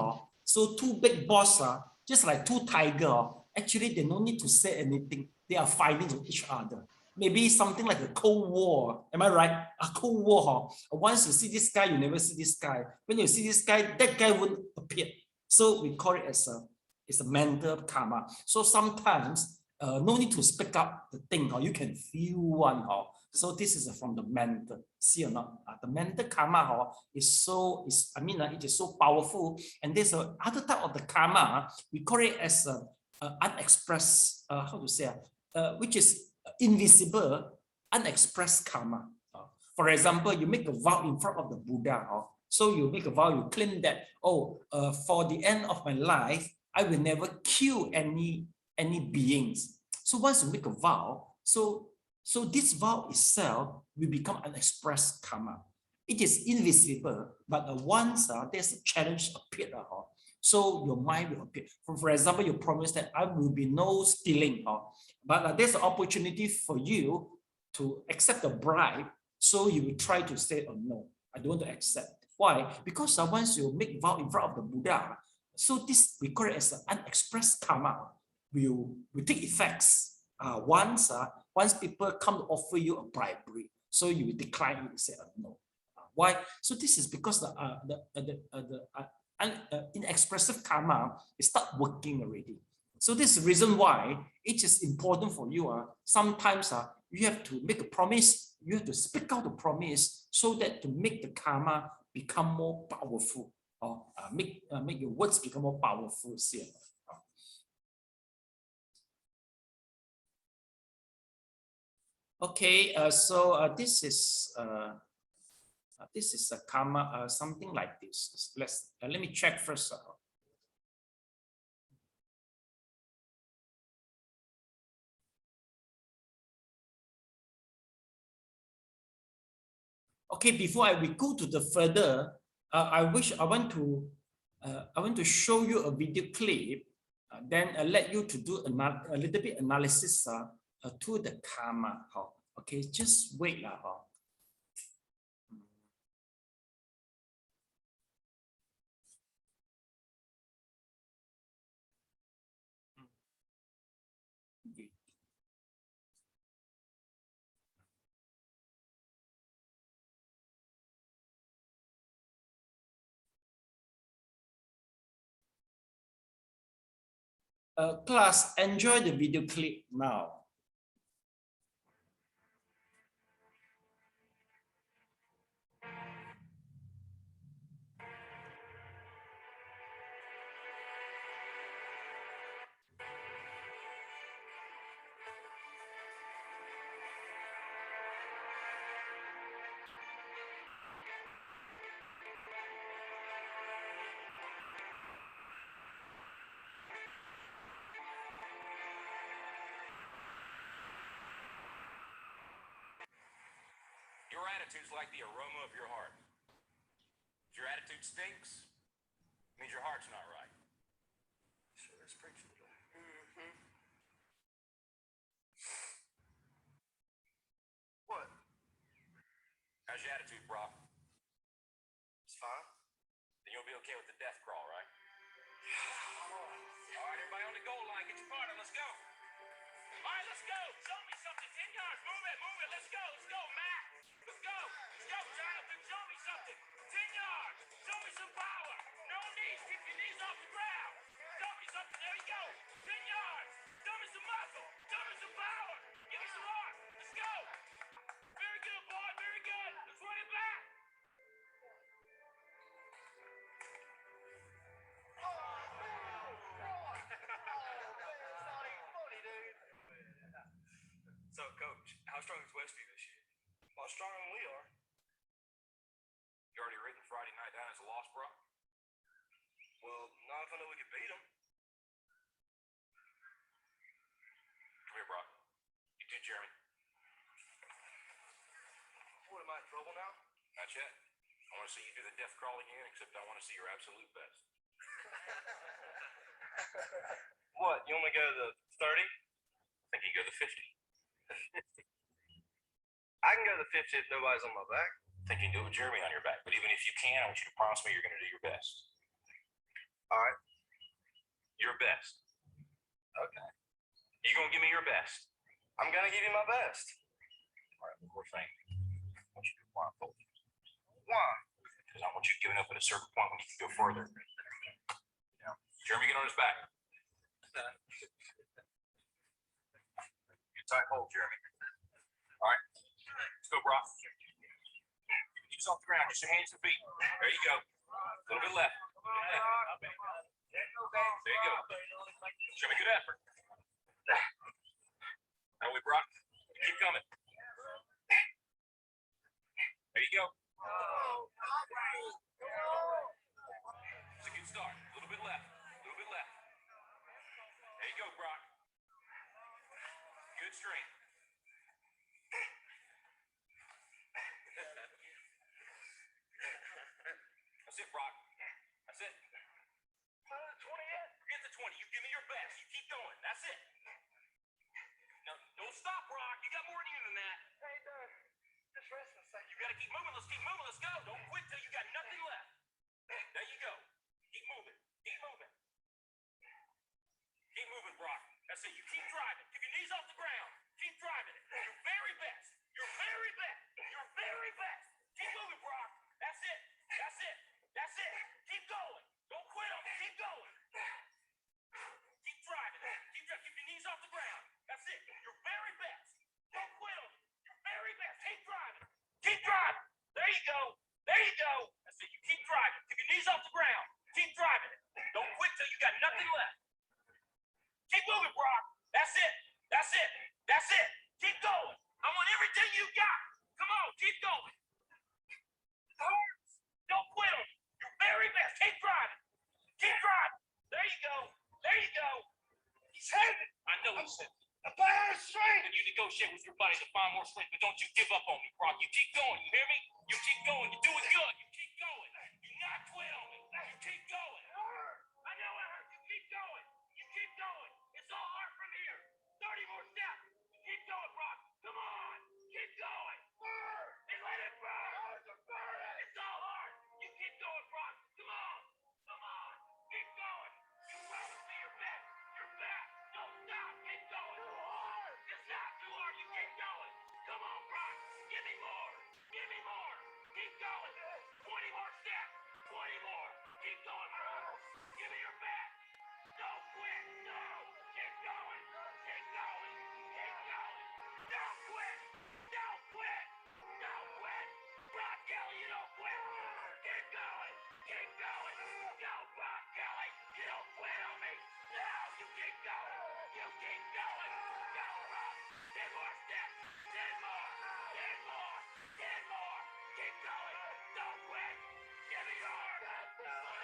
so two big boss, just like two tigers, actually they don't need to say anything. They are fighting with each other. Maybe something like a Cold War. Am I right? A Cold War. Once you see this guy, you never see this guy. When you see this guy, that guy won't appear. So we call it as a It's a mental karma. So sometimes no need to speak up the thing, or you can feel one. So this is from the mental. See or not? The mental karma it is so powerful. And there's other type of the karma. We call it as unexpressed. How to say? Which is invisible, unexpressed karma. For example, you make a vow in front of the Buddha. So you make a vow. You claim that for the end of my life, I will never kill any beings. So once you make a vow, so this vow itself will become unexpressed karma. It is invisible, but once there's a challenge appeared, so your mind will appear. For example, you promise that I will be no stealing, but there's an opportunity for you to accept the bribe. So you will try to say, oh no, I don't want to accept. Why? Because once you make vow in front of the Buddha, so this we call it as an unexpressed karma will take effects. Once people come to offer you a bribery, so you will decline, you will say no. Why? So this is because the inexpressive karma is start working already. So this is the reason why it is important for you. Sometimes you have to make a promise. You have to speak out the promise so that to make the karma become more powerful, or make your words become more powerful. See? Okay, so this is a karma, something like this. Let me check first. Okay, before we go to the further, I want to show you a video clip, then let you to do a little bit analysis to the karma. Okay, just wait lah. Class, enjoy the video clip now. Your attitude's like the aroma of your heart. If your attitude stinks, it means your heart's not right. Sure, that's preaching today. What? How's your attitude, Brock? It's fine. Then you'll be okay with the death crawl, right? All right, everybody on the goal line, get your partner, let's go. All right, let's go. Show me something. 10 yards. Move it. Let's go, Matt. Let's go, Jonathan. Show me something. 10 yards. Show me some power. No knees. Keep your knees off the ground. Show me something. There you go. 10 yards. Show me some muscle. Show me some power. Give me some heart. Let's go. Very good, boy. Very good. Let's run it back. So, Coach, how strong is Westview this year? A lot stronger than we are. You already written Friday night down as a loss, bro? Well, not if I know we can beat them. Come here, Brock. You too, Jeremy. What, am I in trouble now? Not yet. I want to see you do the death crawl again, except I want to see your absolute best. What, you want me to go to the 30? I think you go to the 50. I can go to the 50 if nobody's on my back. I think you can do it with Jeremy on your back. But even if you can, I want you to promise me you're going to do your best. All right. Your best. Okay. You going to give me your best? I'm going to give you my best. All right, one more thing. I want you to blindfold. Why? Because I want you giving up at a certain point when you can go further. Now, Jeremy, get on his back. Tight hold, Jeremy. All right, let's go, Brock. Knees off the ground, just your hands and feet. There you go. A little bit left. There you go. Show me good effort. Now we, Brock. Keep coming. There you go. It's a good start. A little bit left. A little bit left. There you go, Brock. Good strength. That's it, Brock. That's it. 20 yet? Forget the 20. You give me your best. You keep going. That's it. No, don't stop, Brock. You got more in you than that. Hey, just rest a second. You got to keep moving. Let's keep moving. Let's go. Don't quit till you got nothing left. There you go. Keep moving. Keep moving. Keep moving, Brock. That's it. You keep driving. Keep your knees off the ground. Keep driving it. Your very best. Your very best. Your very best. Keep moving, Brock. That's it. That's it. That's it. Keep going. Don't quit on me. Keep going. Keep driving. Keep your knees off the ground. That's it. Your very best. Don't quit on me. Your very best. Keep driving. Keep driving. There you go. There you go. That's it. You keep driving. Keep your knees off the ground. Keep driving it. Don't quit till you got nothing left. Keep moving, Brock. That's it. That's it. That's it. Keep going. I want everything you got. Come on, keep going. Don't quit on me. Your very best. Keep driving. Keep driving. There you go. There you go. He's heavy. I know he's heavy. A bad strength. And you negotiate with your body to find more strength, but don't you give up on me, Brock. You keep going. You hear me? You keep going. You're doing good. You keep going. Do not quit on me. You keep going. I know it hurts. You keep going. You keep going. It's all hard from here. 30 more steps. Keep going, Brock. Come on. Keep going. And let it burn. It's all hard. You keep going, Brock. Come on. Come on. Keep going. You promised me your best. Your best. Don't stop. Keep going. It's not too hard. You keep going. Come on, Brock. Give me more. Give me more. Keep going. 20 more steps. 20 more. Keep going, Brock. Give me your best. Don't quit. No. Keep going. Keep going. Keep going. Don't quit. Don't quit. Don't quit. Brock Kelly, you don't quit. Keep going. Keep going. Go, Brock Kelly. You don't quit on me. No, you keep going. You keep going. Go, Brock. 10 more steps. 10 more. 10 more. 10 more. Keep going. Don't quit. Give me yours.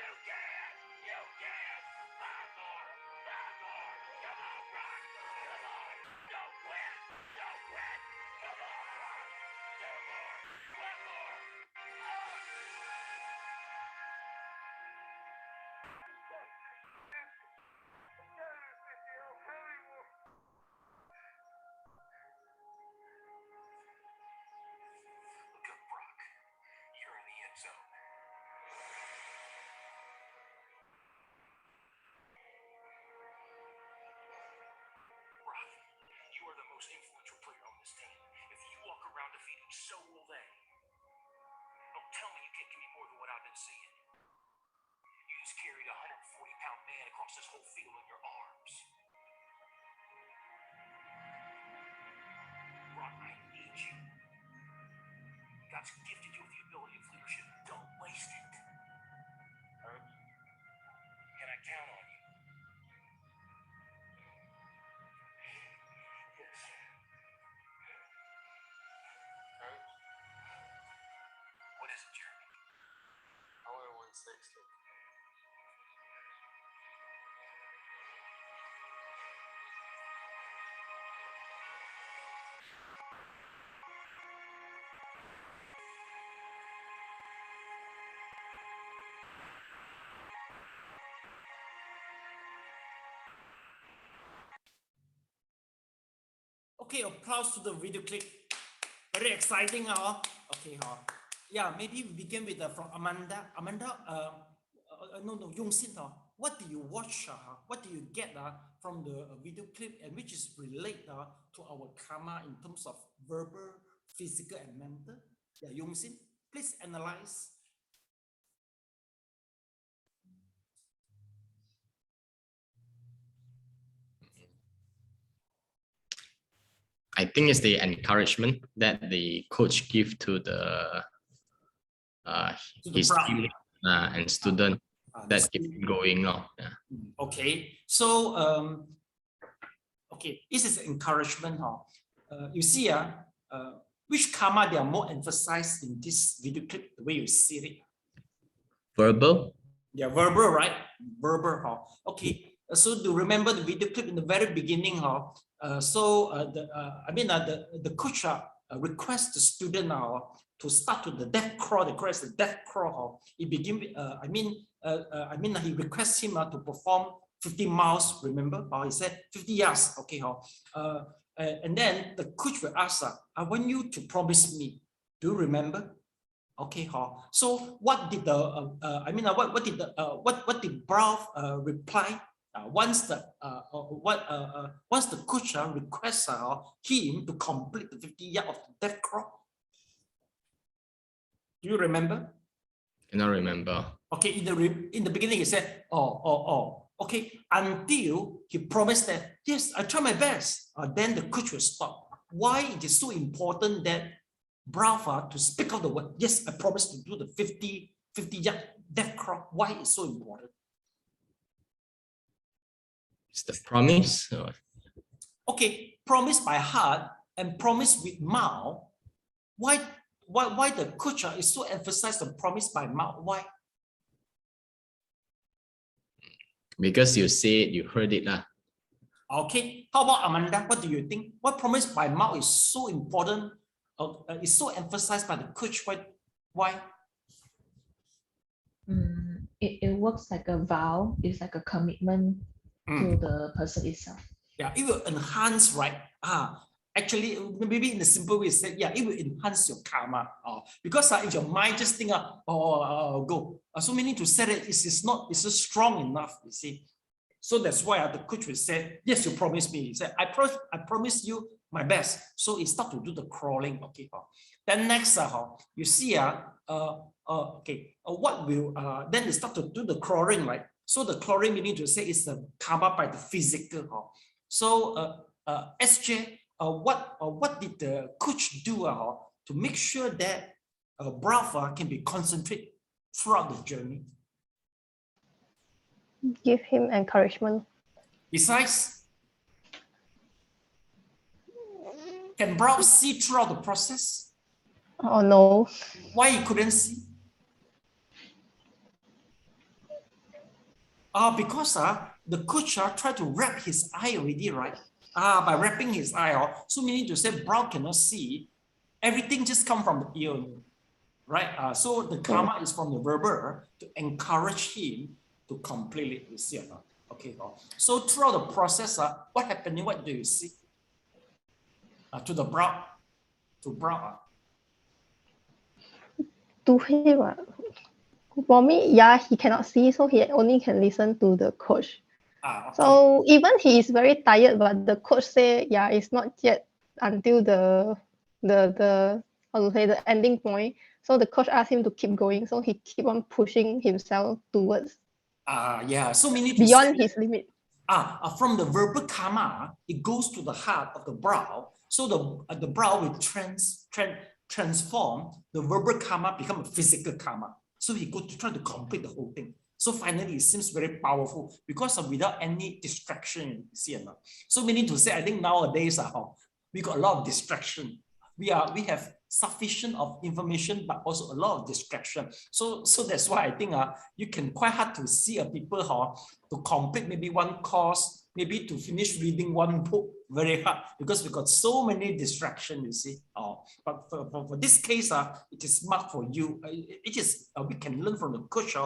You can. You can. 5 more. 5 more. Come on, Brock. Come on. Don't quit. Don't quit. Come on, Brock. 2 more. 1 more. Look up, Brock. You're in the end zone. Brock, you are the most influential player on this team. If you walk around defeated, so will they. Don't tell me you can't give me more than what I've been seeing. You just carried a 140-pound man across this whole field in your arms. Brock, I need you. God's gifted you with the ability of leadership. Don't waste it. Can I count on you? Yes. What is it, Jeremy? I want a 160. Okay, applause to the video clip. Very exciting, huh? Okay, huh? Yeah, maybe we begin with from Amanda. Amanda, no, Yongsin, huh? What do you watch? What do you get from the video clip, and which is related to our karma in terms of verbal, physical, and mental? Yeah, Yongsin, please analyze. I think it's the encouragement that the coach give to the his bride. student and student that keep him going on. Yeah. Okay, so okay, this is encouragement. You see, which karma they are more emphasized in this video clip, the way you see it? Verbal. Yeah, verbal, right? Verbal. Okay, so do remember the video clip in the very beginning? The coach requests the student to start with the death crawl. They call it the death crawl. He begin. He requests him to perform 50 miles. Remember? He said 50 yards. Okay. And then the coach will ask, "I want you to promise me. Do you remember?" Okay. So what did what did Brown reply? Once the coach requests him to complete the 50 yards of the death crawl. Do you remember? Cannot remember. Okay, in the beginning he said, okay, until he promised that, yes, I try my best. Then the coach will stop. Why it is so important that Brava to speak out the word, yes, I promise to do the 50 yard death crawl. Why it's so important? It's the promise. Okay, promise by heart and promise with mouth. Why the coach is so emphasized on promise by mouth? Why? Because you say it, you heard it. Okay, how about Amanda? What do you think? What promise by mouth is so important? Is so emphasized by the coach? Why? It works like a vow. It's like a commitment to the person itself. Yeah, it will enhance, right? Actually, maybe in a simple way, say, yeah, it will enhance your karma. Because if your mind just think, go. So meaning to say that it's so strong enough, you see. So that's why the coach will say, yes, you promised me. He said, I promise you my best. So he start to do the crawling. Okay. Then next, you see, what will then they start to do the crawling, right? So the crawling meaning to say is the karma by the physical. So SJ, what did the coach do to make sure that Brava can be concentrated throughout the journey? Give him encouragement. Besides, can Brava see throughout the process? Oh no. Why he couldn't see? Because the coach tried to wrap his eye already, right? By wrapping his eye, so meaning to say Brown cannot see. Everything just come from the ear, right? So the karma is from the verbal to encourage him to complete it. You see or not? Okay. So throughout the process, what happening? What do you see? To the Brown, To him, for me, yeah, he cannot see, so he only can listen to the coach. Okay. So even he is very tired, but the coach say, yeah, it's not yet until the how to say, the ending point. So the coach asked him to keep going, so he keep on pushing himself towards so meaning beyond his limit. From the verbal karma, it goes to the heart of the brow. So the brow will transform the verbal karma, become a physical karma. So he go to try to complete the whole thing. So finally, it seems very powerful because without any distraction, you see or not? So meaning to say, I think nowadays we got a lot of distraction. We have sufficient of information, but also a lot of distraction. So that's why I think you can quite hard to see people to complete maybe one course, maybe to finish reading one book, very hard because we got so many distractions, you see. But for this case, it is marked for you. It is we can learn from the coach.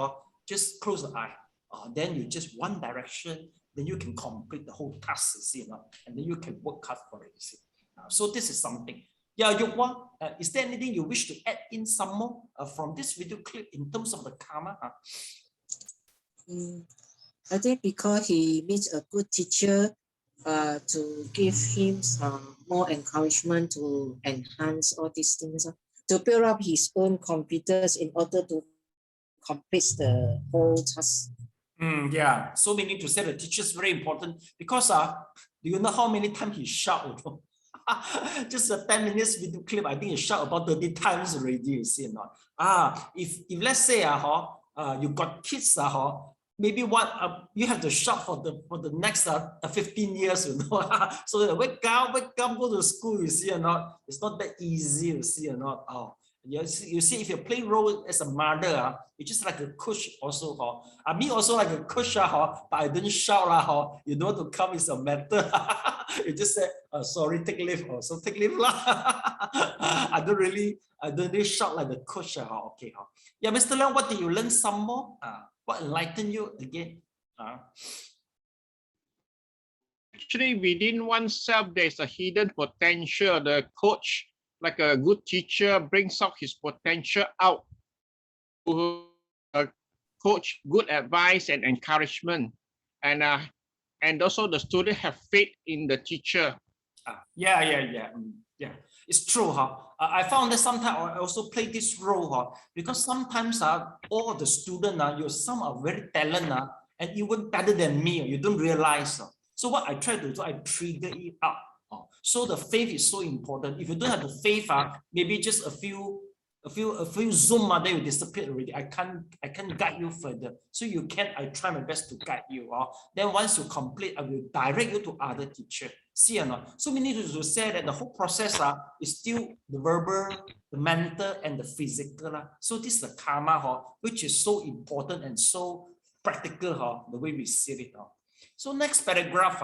Just close the eye. Then you just one direction. Then you can complete the whole task, you see, and then you can work hard for it. You see. So this is something. Yeah, Yukwa, is there anything you wish to add in some more from this video clip in terms of the karma? I think because he meets a good teacher to give him some more encouragement to enhance all these things, to build up his own confidence in order to complete the whole task. Yeah, so meaning to say the teacher is very important because do you know how many times he shouted? Just a 10 minutes video clip, I think you shot about 30 times already, you see or not? If let's say you got kids, maybe you have to shop for the next 15 years, you know. So wake up, go to school, you see or not? It's not that easy, you see or not? You see, if you play role as a mother, it's just like a coach also. Me also like a coach, but I didn't shout. You know, to come is a matter. You just say, sorry, take leave. So take leave. I don't really shout like the coach. Okay. Yeah, Mr. Leong, what did you learn some more? What enlightened you again? Actually, within oneself, there's a hidden potential. The coach, like a good teacher, brings out his potential out to coach, good advice and encouragement, and also the student have faith in the teacher. Yeah. It's true, I found that sometimes I also play this role, because sometimes all the students, some are very talented, and even better than me. You don't realize. So what I try to do, I trigger it up. So the faith is so important. If you don't have the faith, maybe just a few Zoom, then you disappear already. I can't guide you further. So I try my best to guide you. Then once you complete, I will direct you to other teacher. See or not? So we need to say that the whole process is still the verbal, the mental, and the physical. So this is the karma, which is so important and so practical, the way we see it. So next paragraph,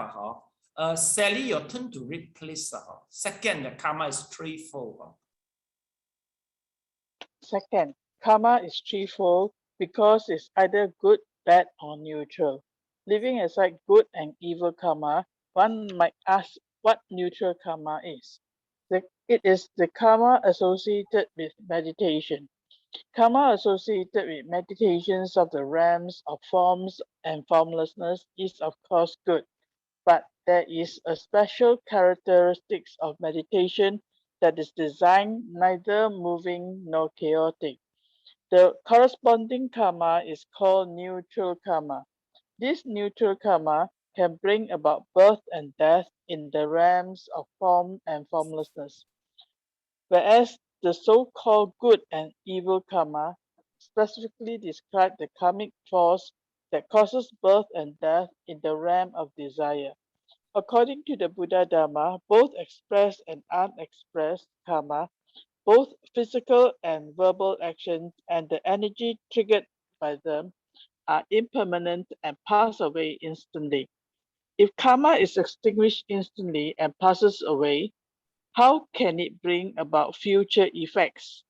Sally, your turn to read, please. Second, the karma is threefold. Second, karma is threefold because it's either good, bad, or neutral. Leaving aside good and evil karma, one might ask what neutral karma is. It is the karma associated with meditation. Karma associated with meditations of the realms of forms and formlessness is of course good, but there is a special characteristics of meditation that is designed neither moving nor chaotic. The corresponding karma is called neutral karma. This neutral karma can bring about birth and death in the realms of form and formlessness, whereas the so-called good and evil karma specifically describe the karmic force that causes birth and death in the realm of desire. According to the Buddha Dharma, both expressed and unexpressed karma, both physical and verbal actions and the energy triggered by them are impermanent and pass away instantly. If karma is extinguished instantly and passes away, how can it bring about future effects?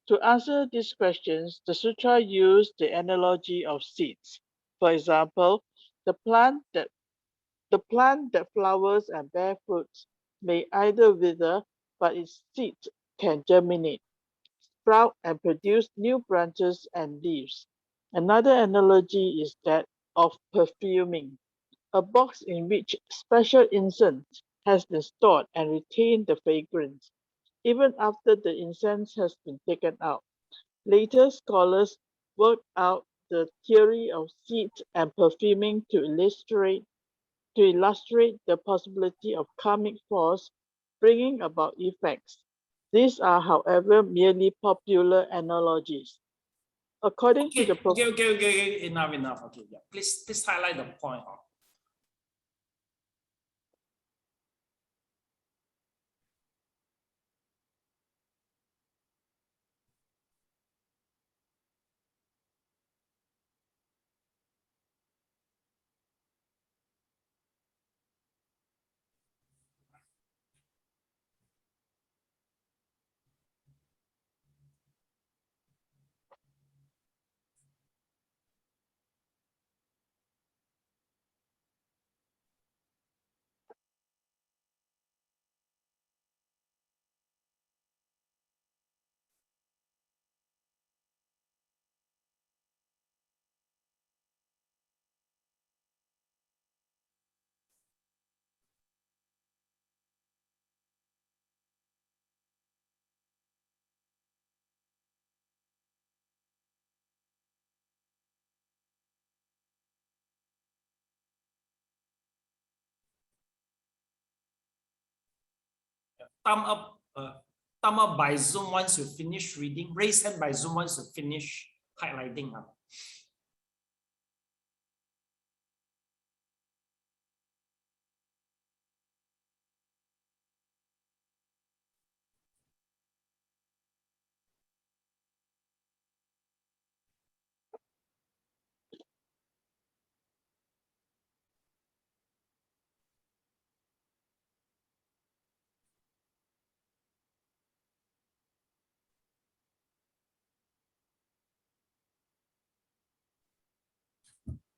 To answer these questions, the sutra used the analogy of seeds. For example, the plant that flowers and bear fruits may either wither, but its seeds can germinate, sprout, and produce new branches and leaves. Another analogy is that of perfuming. A box in which special incense has been stored and retained the fragrance, even after the incense has been taken out. Later scholars worked out the theory of seeds and perfuming to illustrate the possibility of karmic force bringing about effects. These are, however, merely popular analogies. According to the Okay. Enough. Okay, yeah. Please highlight the point. thumb up by Zoom once you finish reading. Raise hand by Zoom once you finish highlighting.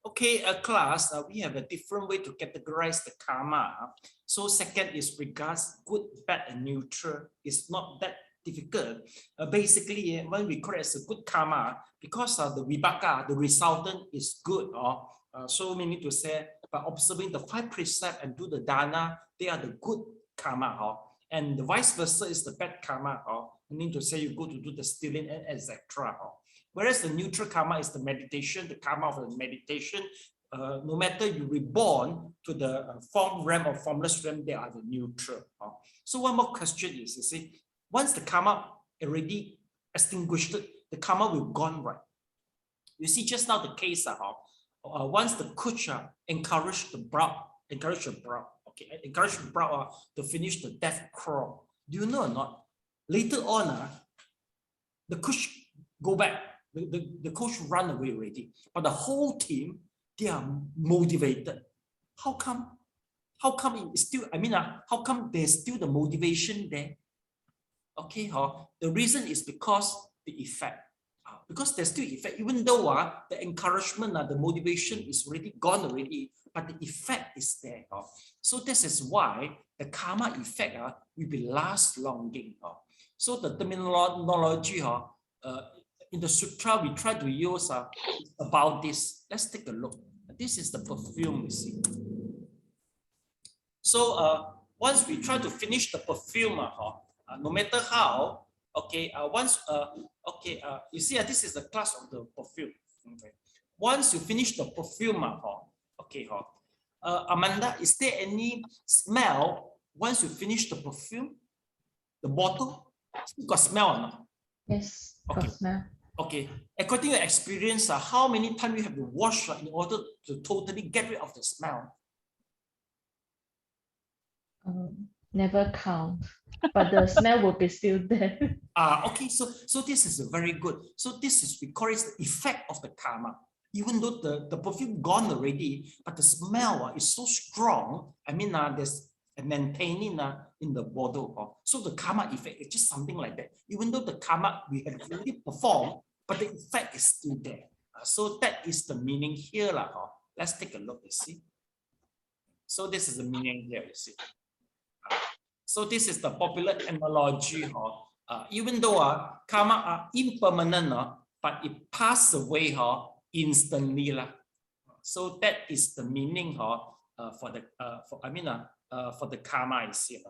Okay, class, we have a different way to categorize the karma. So second is regards good, bad, and neutral. It's not that difficult. Basically, when we call it as a good karma, because the vibhaka, the resultant is good. So we need to say, by observing the 5 precepts and do the dana, they are the good karma. And the vice versa is the bad karma. We need to say you go to do the stealing, and etc. Whereas the neutral karma is the meditation, the karma of the meditation. No matter you reborn to the form realm or formless realm, they are the neutral. So one more question is, you see, once the karma already extinguished, the karma will gone, right? You see just now the case, once the coach encouraged the bride, encourage the bride to finish the death crawl. Do you know or not? Later on, the coach go back. The coach run away already, but the whole team, they are motivated. How come? How come it's still? I mean, how come there's still the motivation there? Okay, the reason is because the effect. Because there's still effect, even though the encouragement, the motivation is already gone already, but the effect is there. So this is why the karma effect will be last longing. So the terminology in the sutra, we try to use about this. Let's take a look. This is the perfume, you see. So once we try to finish the perfume, no matter how, okay, you see, this is the class of the perfume. Okay. Once you finish the perfume, okay, Amanda, is there any smell once you finish the perfume? The bottle? Still got smell or not? Yes, okay. got smell. Okay, according to your experience, how many times you have to wash in order to totally get rid of the smell? Never count, but the smell will be still there. Okay, so this is very good. So this is, we call it the effect of the karma. Even though the perfume gone already, but the smell is so strong. I mean, there's a maintaining in the bottle. So the karma effect is just something like that. Even though the karma we have already performed, but the effect is still there. So that is the meaning here. Let's take a look, you see. So this is the meaning here, you see. So this is the popular analogy. Even though karma are impermanent, but it passes away instantly. So that is the meaning for the karma is here.